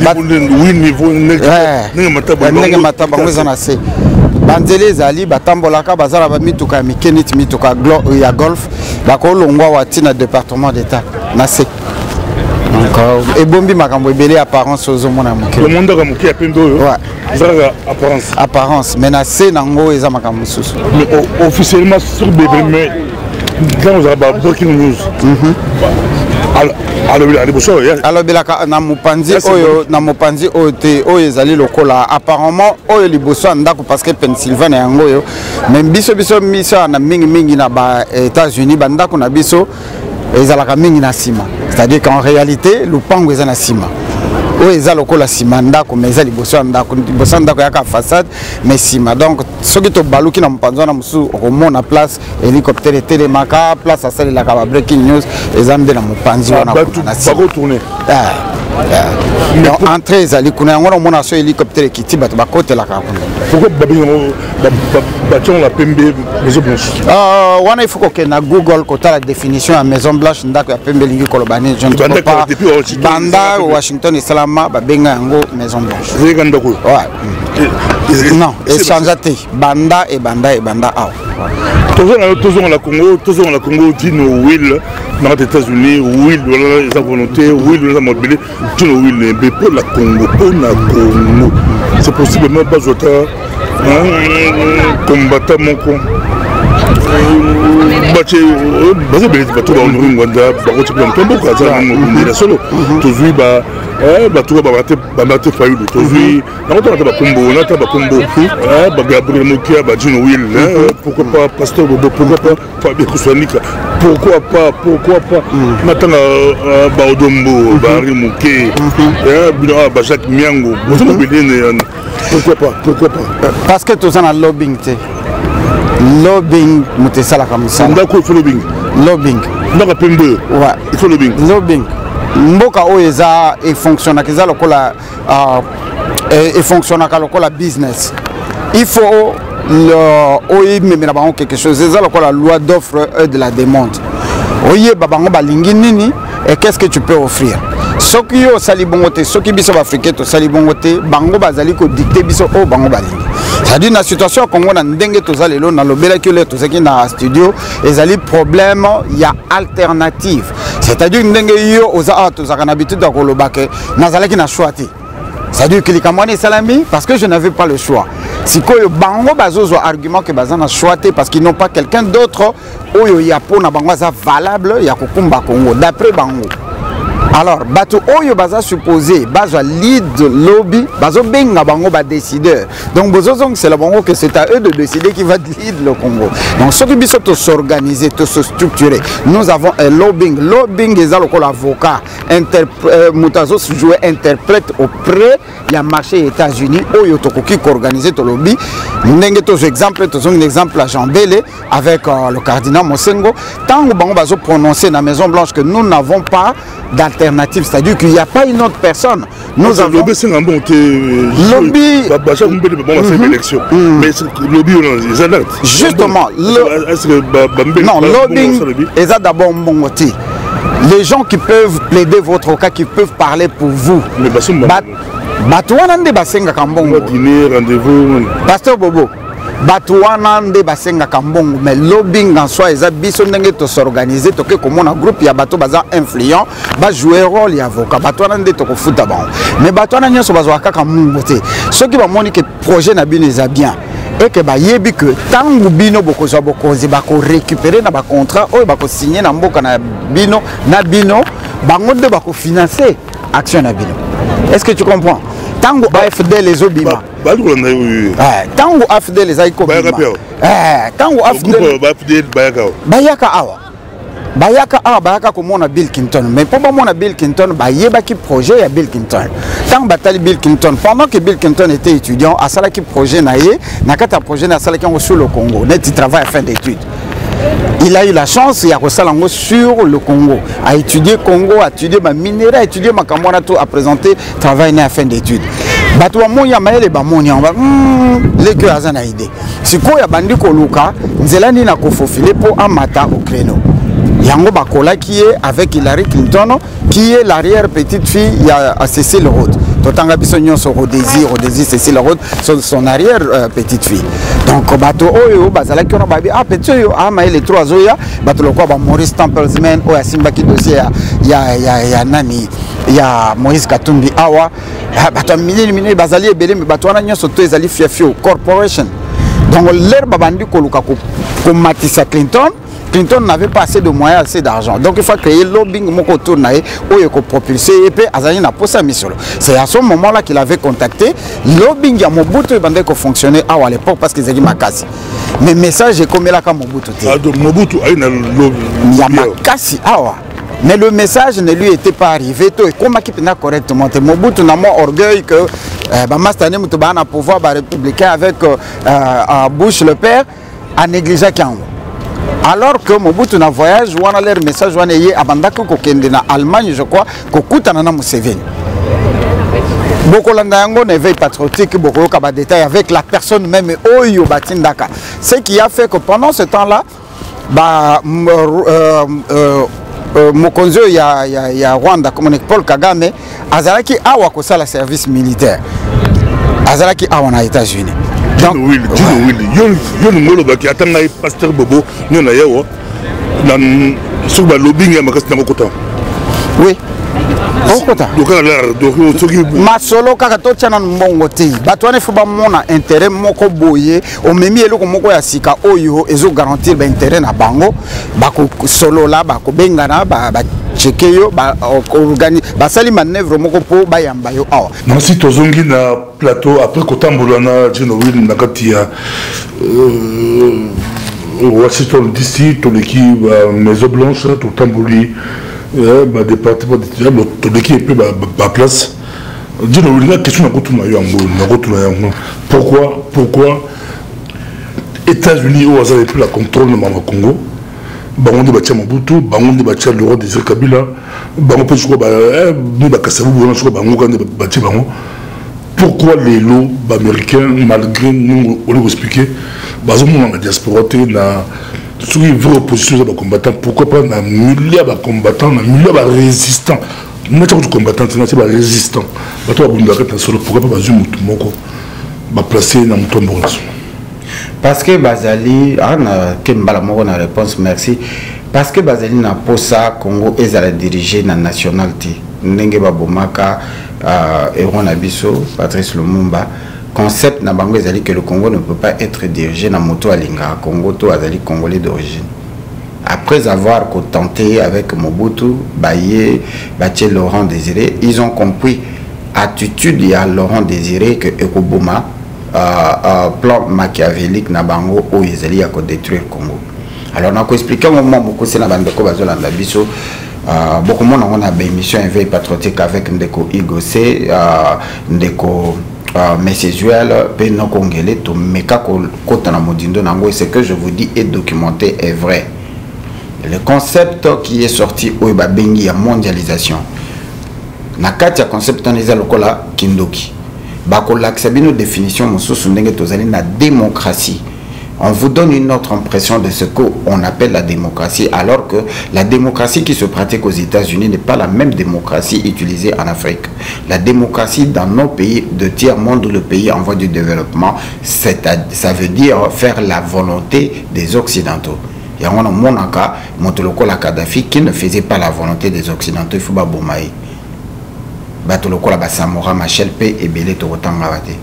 niveau nenge mataba ngweza na se banzele zali batambolaka bazala ba mituka mikenit mituka ya golf bakolongwa wati na département d'état na se donc ebombi makambo ebele apparence ozomona moke le monde ka moke apendo yo apparence mais na se nango eza makambo susu mais officiellement sur bébé mais quand vous avez breaking news alors belaka na mopanzi oyo te oyo ezali lokola apparemment oyo liboso ndako parce que Pennsylvanie yango yo mais biso na mingi na ba États-Unis bandako na biso ezalaka mingi na sima c'est-à-dire qu'en réalité lupango eza na sima oyo eza lokola sima ndako mais eza liboso ndako yaka façade mais sima donc soki to baluki na mopanzi na musu okomona place hélicoptère télémaka place asalelaka ba breaking news eza nde na mopanzi wana na sima entrée ezali kuna yango omona so hélicoptère ekiti bato bakotelaka kuna pourquoi bâtiment la pembe Maison Blanche wana il faut que na Google kota la définition ya Maison Blanche ndako ya pembe lingi kolobani je ne sais pas banda Washington et Salama babenga yango Maison Blanche non échange te banda et banda awa toujours la Congo Dino Will dans les États-Unis Will voilà sa volonté Will la mobilité Dino Will mais pour la Congo c'est possiblement pas autant combattant mon con basé bato ba onuri ngwanda bakoti pla mtombo kaza na solo tozui bato ba mate fayulu tozui na kota ba kombo na ta ba kombo ba Gabriel Mokia ba Dino Will pourquoi pas Pasteur Bobo pourquoi pas Fabien Kouswanika pourquoi pas matanga ba Odombo ba Henri Moké ba Jacques Miango vous mobilé pourquoi pas parce que tous en lobbying lobbying mutesala comme ça ndako il faut lobbying ndako pembe ouais il faut lobbying mboka oeza et fonctionne que ça lokola et fonctionne lokola business il faut même na quelque chose c'est lokola loi d'offre et de la demande oye babango balingi nini et qu'est-ce que tu peux offrir soki yo sali bongote soki biso africain to sali bongote bango bazali ko dicter biso o bango balingi c'est-à-dire la situation Congo na ndenge to zalelo na lobela que le to zaki na studio ezali problème il y a alternative c'est-à-dire ndenge yo oza to zaka na habitude ko lobake nazalaki na choix ti c'est-à-dire que les Camerounais salami parce que je n'avais pas le choix si ko yo bango bazozo argument que bazana choix parce qu'ils n'ont pas quelqu'un d'autre oyo ya pona bango za valable ya kokumba Congo d'après bango Alors, bato oyo baza supposé, baza lead lobby, bazo benga bango ba décideur. Donc, c'est la bango que c'est à eux de décider qui va lead le Congo. Donc, ce qui biso to s'organiser, to se structurer. Nous avons un lobbying. Lobbying est l'avocat, Moutazo jouer interprète auprès du marché États-Unis. Oyo to koki organiser to lobby. Ndenge to exemple, to un exemple à Jean Bélé avec le cardinal Mosengo. Tant que bango bazo prononcer dans la Maison Blanche que nous n'avons pas d'alternative, c'est-à-dire qu'il n'y a pas une autre personne. Nous avons lobby, c'est un bon lobby. Mais lobby, justement, non, lobbying est d'abord bon côté. Les gens qui peuvent plaider votre cas, qui peuvent parler pour vous. Pasteur Bobo. Batouana nde basenga kambongo mais lobbying en soi eza biso ndenge to s'organiser to ke comme un groupe ya bato baza influent ba jouer rôle ya avocat batouana nde to ko futa ba mais batouana nyoso bazwa kaka mungu te ceux qui ba moni que projet na bino eza bien et que ba yebi que tangu bino bokozwa bokozi ba ko récupérer na ba contrat oyo ba ko signer na mboka na bino bango nde ba ko financer action na bino. Est-ce que tu comprends? Tango AFD les obima. Tango AFD les aiko bima. Tango AFD Bayaka awa. Bayaka komona Bill Clinton. Mais pour mona Bill Clinton, bayeba ki projet ya Bill Clinton. Tango batali Bill Clinton pendant que Bill Clinton était étudiant, à sala ki projet na ye, na kata projet na sala ki sur le Congo, net il travaille à fin d'études. Il a eu la chance, il y a Rosalango sur le Congo, à étudier Congo, à étudier ma minerai, à étudier ma Kamwanato, à présenter travail à fin d'études. Batoua Moya Maël et Bamonia, on va les que Azana idée. Si quoi y a bandi Koluka, Nzelani na kofofile pour un matin au créneau. Yango Bakola qui est avec Hillary Clinton, qui est l'arrière petite fille, il y a Cécile Rhodes. Totanga Bissognon sur Rodési Cécile Rhodes, son arrière petite fille. Donc bato oyo bazala ki on babi petit yo amaile les trois oya bato lokwa ba Maurice Templesman oya simba ki dossier ya nani ya Moïse Katumbi awa bato minini bazali ebele mais bato wana nyoso to ezali fiafio corporation. Donc l'air babandi koluka ko matisa Clinton n'avait pas assez de moyens, assez d'argent. Donc il faut créer lobbying moko tournaye oyo ko propulser et puis azali na posa misolo. C'est à ce moment-là qu'il avait contacté lobbying ya Mobutu bandé ko fonctionner à l'époque parce qu'ils avaient makasi. Mais message est comme là comme Mobutu. Mobutu a une lobbying. Ya makasi awa. Mais le message ne lui était pas arrivé. Et comment il n'a correctement Mobutu n'a moins orgueil que Bamastane Moutouba na pouvoir républicain avec Bush le père a négligé Kango. Alors que Mobutu na voyage, on a leur message, on est à Bandako Kokende na Allemagne, je crois, Kokuta na Museveni. Beaucoup d'ango ne veille patriotique, beaucoup de détails avec la personne même Oyo Batindaka. Ce qui a fait que pendant ce temps-là, Mokonzo ya Rwanda, comme Paul Kagame, Azalaki Awa Kosala service militaire. Azalaki Awa na États-Unis. Donc, pasteur Bobo, nous lobbying oui. Masolo kaka totiana mbongo te batwane fuba mona intérêt moko boye o memi eloko moko ya sika oyo ezo garantir ba intérêt na bango bako solo la bako bengana ba chekeyo ba organiser ba sali manœuvre moko po ba yamba yo awa nasi tozongi na plateau après kotambola na Jinowil na katia Washington DC to l'équipe Maison Blanche to tamboli département d'étudiants, tout l'équipe est peu à place. Dis-nous, il y a une question pourquoi États-Unis au hasard plus la contrôle de Congo, Bango de Batia Mobutu, Bango de Batia le roi des Kabila, Bango peut jouer pourquoi les lots américains, malgré nous, on l'a expliqué, la diaspora, si vous voulez opposition aux combattants, pourquoi pas un milliard de combattants, un milliard de résistants. Nous avons des combattants, c'est des résistants. Pourquoi pas placer dans mon tombeau? Parce que Bazali, la réponse, merci. Parce que Bazali n'a pas ça, Congo est à la diriger dans la nationalité. Nenge Babomaka, Eron Abisso, Patrice Lumumba. Concept na bango ezali que le Congo ne peut pas être dirigé na moto alinga Congo to azali congolais d'origine. après avoir tenté avec Mobutu, Baye, Batie Laurent Désiré, ils ont compris attitude il y a Laurent Désiré que Ekoboma plan machiavélique na bango ou ils allaient détruire le Congo. Alors on a expliqué au moment beaucoup c'est la bande de Kobazola la biso beaucoup moins on a une émission éveil patriotique avec Ndeko Igosé Ndeko Messézuel Peno Congolais to meka kota na modindo nango et ce que je vous dis est documenté est vrai. Le concept qui est sorti au Babengi ya mondialisation na kati ya concept on les lokola kindoki bakola sabino définition mosusu ndenge tozali na démocratie. On vous donne une autre impression de ce qu'on appelle la démocratie, alors que la démocratie qui se pratique aux États-Unis n'est pas la même démocratie utilisée en Afrique. La démocratie dans nos pays de tiers-monde ou le pays en voie de développement, ça veut dire faire la volonté des Occidentaux. Il y a un monaka, Motoloko la Kadhafi, qui ne faisait pas la volonté des Occidentaux, il faut pas bombayer. Batoloko la Basamora, Machel P et Belé Torotangavate.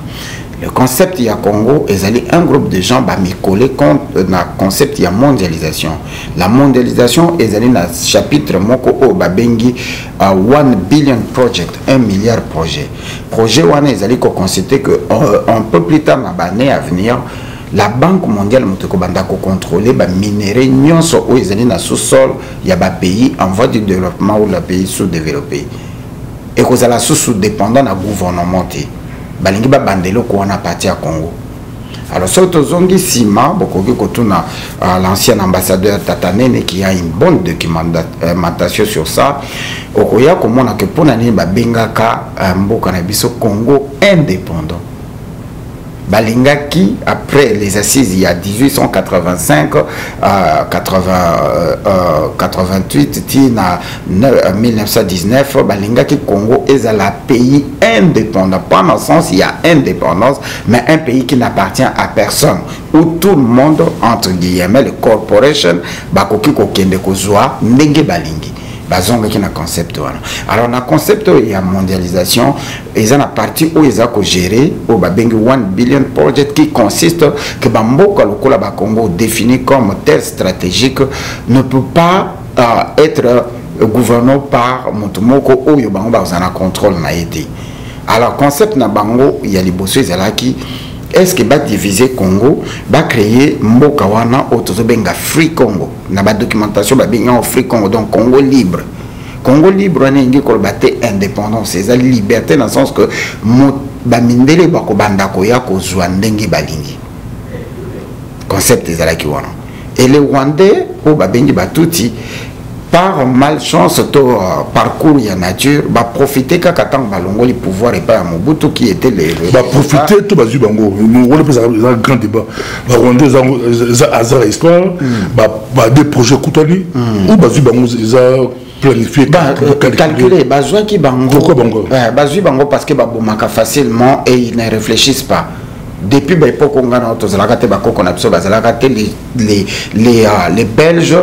Le concept il y a Congo est un groupe de gens qui collé contre le concept il y a mondialisation. La mondialisation est un chapitre moko o babengi 1 billion project 1 milliard projet. Projet wana est ko constater que un peu plus tard dans l'année à venir la Banque mondiale muteko banda ko contrôler ba minéraux nyonso o ezali na sous-sol il y a ba pays en voie de développement ou la pays sous-développé. Et que ça la sous-dépendant na gouvernement. Balingi ba bandelo ko na parti à Congo. Alors surtout zongi sima bokoki kotuna l'ancien ambassadeur Tatanene qui a une bonne documentation sur ça. Okoya komona que pona ni ba bengaka mboka na biso Congo indépendant. Balingaki après les assises il y a 1885 88 tina 1919 balingaki Congo est un pays indépendant, pas dans le sens il y a indépendance mais un pays qui n'appartient à personne où tout le monde entre guillemets les corporations bakoki kokende kozwa ndenge balingi bazonga qui na concept wana. Alors na concept il y a mondialisation et a partie où ils a ko gérer au babengi 1 billion project qui consiste que bamboka lokola ba Congo défini comme tel stratégique ne peut pas être gouverné par Motomoko ou yo bango ba na contrôle na été. Alors concept na bango il y a les bosso ezalaki est-ce que va diviser Congo, va créer Mboka wana autozobenga Free Congo. Na ba documentation ba benga Free Congo donc Congo libre. Congo libre on est ko baté indépendance, c'est la liberté dans le sens que ba mindele ba ko banda ko ya ko zwa ndenge balingi. Concept ezalaki wana. Et les Rwandais o ba bengi batuti par malchance to parcours ya nature va profiter ka katang balongo les pouvoirs et pas Mobutu qui était les va profiter to bazu bango on le peut un grand débat va rendre azar histoire va des projets coutani ou bazu bango za planifié calculer bazwa ki bango pourquoi bango bazu bango parce que ba bomaka facilement et ils ne réfléchissent pas. Depuis l'époque on a les Belges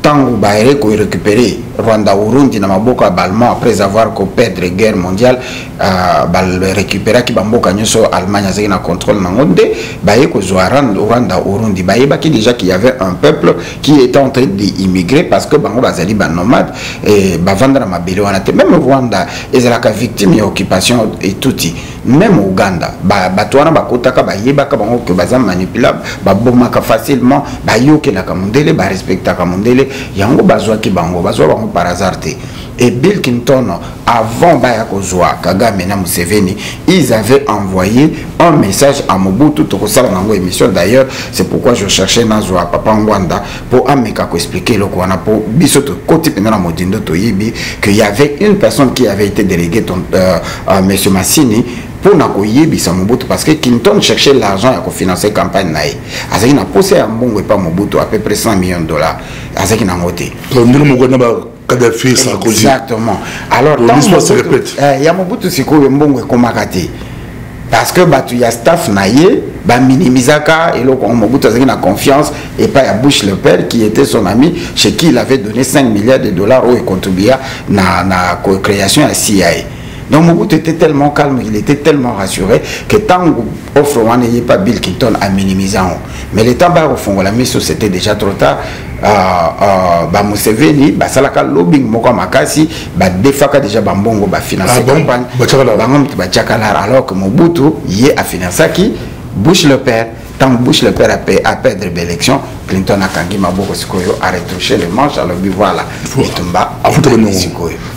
tant que Baéré qu'on récupéré Rwanda Urundi na maboka Balma après avoir perdre guerre mondiale récupérer qui bamboka nyoso Allemagne a na contrôle nangonde baye ko Rwanda Urundi baye baki déjà qu'il y avait un peuple qui était en train d'immigrer parce que bango bazali ba nomade et bavanda na mabele wana te même Rwanda ezalaka victime de occupation et touti même Uganda batwana bakotaka bayebaka bango que baza manipulable babomaka facilement bayokelaka kamundele ba respectaka mundele yango bazwa ki bango bazwa par hasard. Et Bill Clinton, avant Bayakozwa, Kagame na Museveni, ils avaient envoyé un message à Mobutu Tokosala Nango émission. D'ailleurs, c'est pourquoi je cherchais Nazwa Papa Ngwanda pour Ameka expliquer le Kwana pour Bisoto Koti Penana Modindo Toyibi qu'il y avait une personne qui avait été déléguée, Monsieur Massini, pour Nakoyebi Mobutu parce que Clinton cherchait l'argent pour financer la campagne naïe. Azaki na posé un bon et pas Mobutu à peu près 100 millions de $. Azaki na ngoté. Exactement. Alors l'histoire se répète. Il y a Mobutu siko mbongo et komakati. Parce que il y a staff naïe, ba minimizaka et le Mobutu azaki na confiance et pas ya Bush le père qui était son ami chez qui il avait donné 5 milliards de dollars où il contribuait na création à CIA. Donc Mobutu était tellement calme, il était tellement rassuré que tant offre on n'ayait pas Bill Clinton à minimiser. Mais le temps bas au fond la mission c'était déjà trop tard. ba Museveni ba salaka lobbying moko makasi ba defaka déjà ba mbongo ba financer campagne ba tchakala alors que Mobutu yé a financé qui Bush le père. Tant Bush le père a perdre l'élection, Clinton a kangi maboko sikoyo a retouché les manches à l'objet voilà.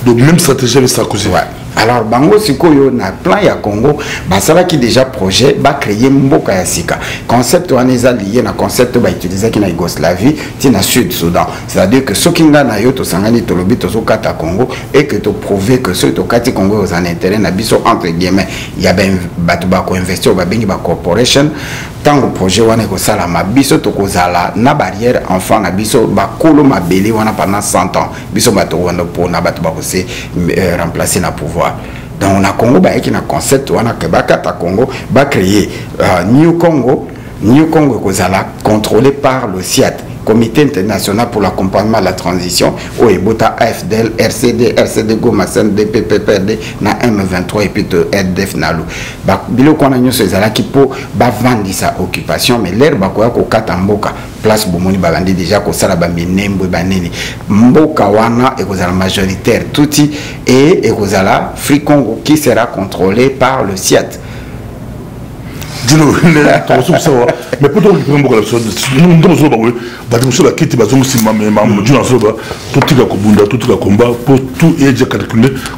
Donc même stratégie avec Sarkozy. Ouais. Alors bango sikoyo na plan ya Congo, basala qui déjà projet ba créer mboka ya sika. Concept waneza lié na concept ba utiliser qui na Yougoslavie, ti na Sud Soudan. C'est-à-dire que sokinga na yo to sangani to lobi to sokata Congo et que to prouver que ceux to kati Congo aux en intérêt na biso entre guillemets, il y a ben batu ba ko investir ba bengi ba corporation. Tango projet wana ko sala ma biso to ko zala na barrière enfant na biso ba kolo mabele wana pendant 100 ans. Biso bato wana pour na batu ba ko se remplacer na pouvoir. Donc on a Congo bah qui na concept on a que bakata Congo va créer New Congo kozala contrôlé par le CIAT, Comité international pour l'accompagnement de la transition au Ebota AFDL RCD Goma CNDP PPRD na M23 et puis de RDF nalu ba bilo kona nyo sezala ki po ba vandi sa occupation mais l'air ba ko kata mboka place bomoni babandi déjà ko sala ba minembo banini mboka wana ekozala majoritaire touti et ekozala Free Congo qui sera contrôlé par le CIAT. Mais pour tout le monde,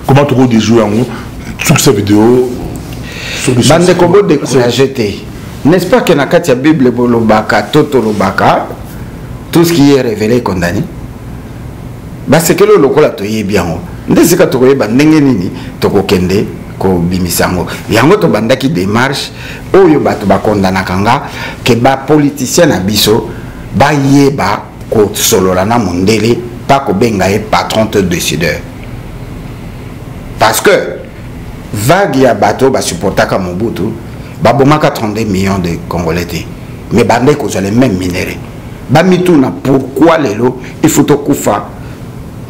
comment tu jouer sur cette vidéo. N'est-ce pas que dans la Bible, tout ce qui est révélé est condamné? C'est que le local est bien. N'est-ce pas que tu es ko bimisango yango to bandaki démarche oyo bato bakondana kanga ke ba politicien na biso ba yeba ko solola na mondele pas ko benga e patron de décideur parce que vague ya bato ba supportaka Mobutu ba bomaka 32 millions de Congolais mais bande ko les mêmes minéraux ba mituna pourquoi lelo il faut to kufa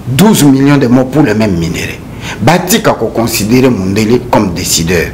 12 millions de morts pour les mêmes minéraux. Batika ko considérer Mondele comme décideur.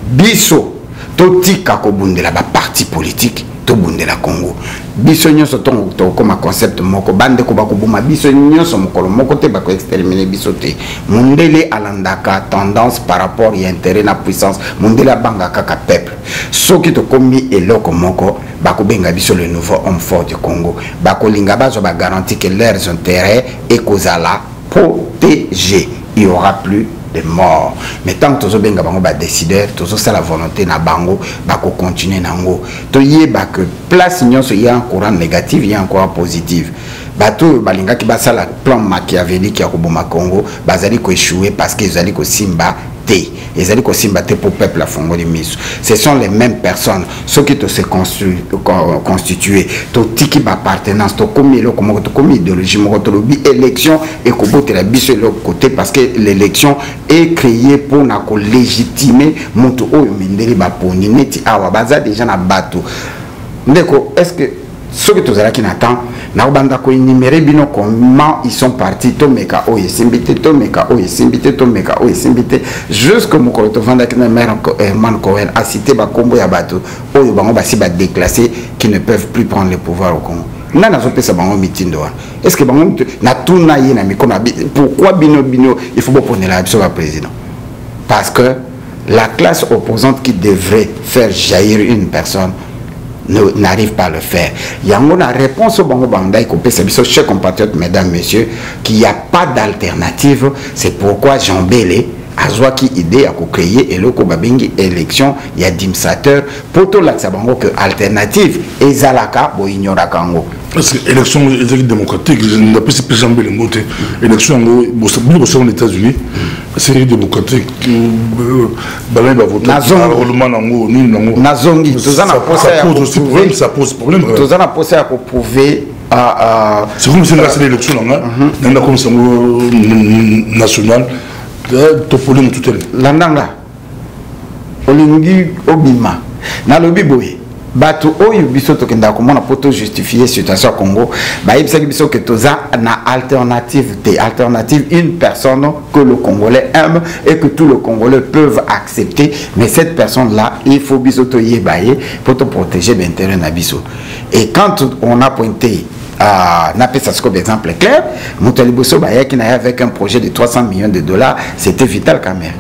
Biso totika ko bundela ba parti politique to bundela Congo. Biso nyonso to comme concept moko bande ko ba ko buma biso nyonso mokolo moko te ba ko exterminer biso te. Mondele alandaka tendance par rapport à intérêt na puissance. Mondele banga kaka peuple. Soki to komi eloko moko ba ko benga biso le nouveau homme fort du Congo. Ba ko linga ba zo ba garantir que leurs intérêts et kozala protégés. Il n'y aura plus de morts. Mais tant que tu as décidé, tu as la volonté na bango, bako continuer nango. Tu y que place il y a un courant négatif, il y a un courant positif. Bato balinga ki basala plan machiavélique ya koboma Congo, bazali ko échouer parce qu'ils allaient ko simba té. Ils allaient ko simba té pour peuple la fongo de miso. Ce sont les mêmes personnes, ceux qui te se constituer, to tiki ba appartenance, to komi lo komo to komi idéologie mo to lobi élection et ko bote la biso l'autre côté parce que l'élection est créée pour na ko légitimer moto oyo mindeli ba poni neti awa baza déjà na bato. Ndeko est-ce que ceux qui sont là qui n'attendent, n'abanda ko énumérer bino comment ils sont partis tomeka o yesimbité tomeka o yesimbité tomeka o yesimbité jusque mon collègue vanda qui na mère Man Cohen a cité ba kombo ya bato o bango ba si ba déclassés qui ne peuvent plus prendre le pouvoir au Congo. Nana zo pesa bango mitindo wa. Est-ce que bango na tuna ye na mikona pourquoi bino il faut pas prendre la sur le président? Parce que la classe opposante qui devrait faire jaillir une personne n'arrive pas à le faire. Il y a une réponse au Bango Bandaï, chers compatriotes, mesdames, messieurs, qu'il n'y a pas d'alternative. C'est pourquoi Jean Bélé a qui idée à créer et le Kobabengi élection, il y a dimsateur pour tout l'Axabango que alternative et Zalaka ou ignora Kango. Parce que l'élection démocratique, je n'ai pas si Jean Bélé monté. L'élection aux États-Unis, c'est démocratique. Nazongi, ça pose problème. C'est comme si c'est l'élection nationale. Topolum tout Landanga Olingi Obima Nalobi Boye Bato Oyo Biso Tokenda comment on peut justifier situation Congo Ba Ibsaki Biso que toza na alternative une personne que le Congolais aime et que tous les Congolais peuvent accepter mais cette personne là il faut Biso Toye Baye pour te protéger l'intérêt na Biso et quand on a pointé n'a ça comme exemple clair. Moutali Bosso qui n'a avec un projet de 300 millions de dollars, c'était Vital Kamerhe.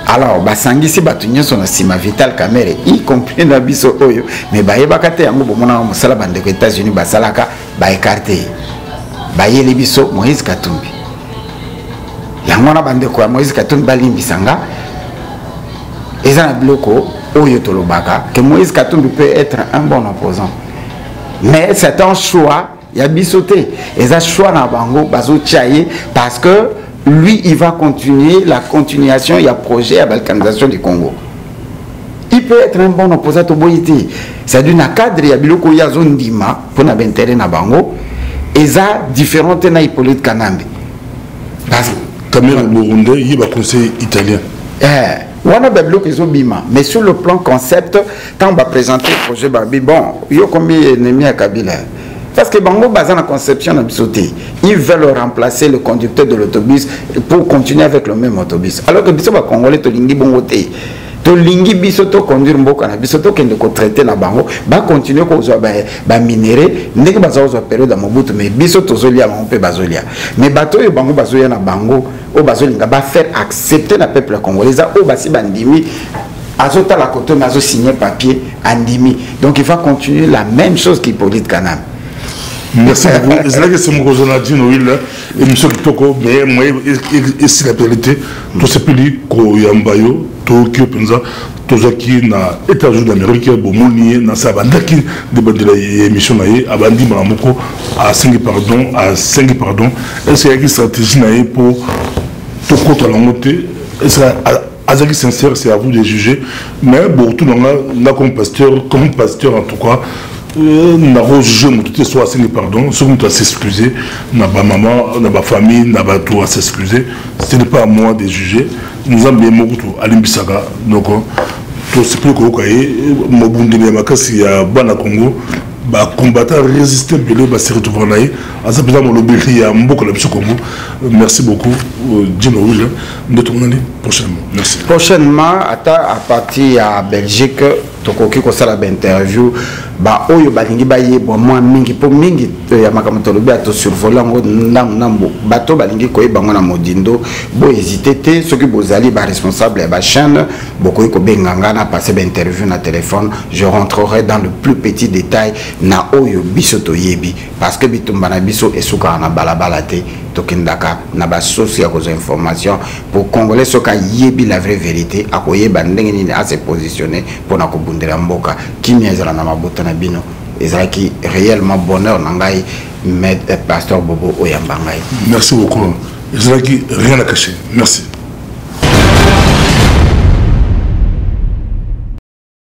Alors, basangi si batunyo son sima Vital Kamerhe, y compris na biso oyo, mais bakate yango bomona musala bande ko États-Unis basalaka ba écarté. Bayeli biso Moïse Katumbi. Yango na bande ko Moïse Katumbi balimbisanga. Eza na bloko oyo tolobaka que Moïse Katumbi peut être un bon opposant. Mais c'est un choix, il y a bisoté. Et ça choix na bango bazo tchaye parce que lui il va continuer la continuation, il y a projet à balkanisation du Congo. Il peut être un bon opposant au Boïti. C'est-à-dire na cadre il y a biloko ya zone dima pour na intérêt na bango. Et ça différentes na Hippolyte Kanambe. Parce que Kamerhe Burundais, il y a un conseil italien. Mais sur le plan concept, quand on va présenter le projet Barbie, bon, il y a combien d'ennemis à Kabila? Parce que Bango basé la conception absolue, ils veulent remplacer le conducteur de l'autobus pour continuer avec le même autobus. Alors que Biso va Congolais, to lingi bongoté. To lingi biso to conduire mboka na biso to kende ko traiter na bango ba continuer ko zo ba minérer ndenge bazo zo période à Mobutu mais biso to zolia on peut bazolia mais bato yo bango bazoya na bango o bazolinga ba faire accepter na peuple congolais o basi bandimi azota la koto mais azo signer papier andimi donc il va continuer la même chose qu'Hippolyte Kanambe. Merci beaucoup. C'est là que c'est mon cousin Nadine Will et monsieur Kitoko, mais moi, et si la vérité, tout ce pays, Koyambayo, Tokyo, Penza, tout ça qui na États-Unis d'Amérique, Bomoni, na Sabandaki, de l'émission naïe, Abandi Maramoko, à 5 pardon, est-ce qu'il y a une stratégie naïe pour tout compte à la montée? Est-ce que sincère, c'est à vous de juger, mais bon, tout le monde, comme pasteur en tout cas, n'a pas jugé tout soit pardon ce qu'on doit s'excuser n'a pas maman n'a pas famille n'a pas tout à s'excuser ce n'est pas à moi de juger nous avons bien beaucoup à l'imbisaga donc tout ce que vous voyez Mobundi Makasi à Bana Congo ba combattant résister belé ba se retrouver là à ça besoin le béli à Mboko la Congo. Merci beaucoup Dino Will de ton année prochainement merci prochainement à partir à Belgique tokoki ko sala ba interview ba oyo balingi baye bo moi mingi po mingi ya makamto lobi ato survoler ngo ndambo bato balingi ko bango na modindo bo hésiter te ceux qui bozali ba responsable ba chaîne bokoki ko benganga na passer ba interview na téléphone je rentrerai dans le plus petit détail na oyo biso to yebi parce que bitumba na biso esuka na balabala te tokindaka na ba source ya ko information pour congolais soka yebi la vraie vérité akoyeba ndenge nini a se positionner pour na ko bundela mboka kimia ezala na mabota na bino ezalaki réellement bonheur nangai mais pasteur Bobo Oyamba ngai. Merci beaucoup ezalaki rien à cacher merci.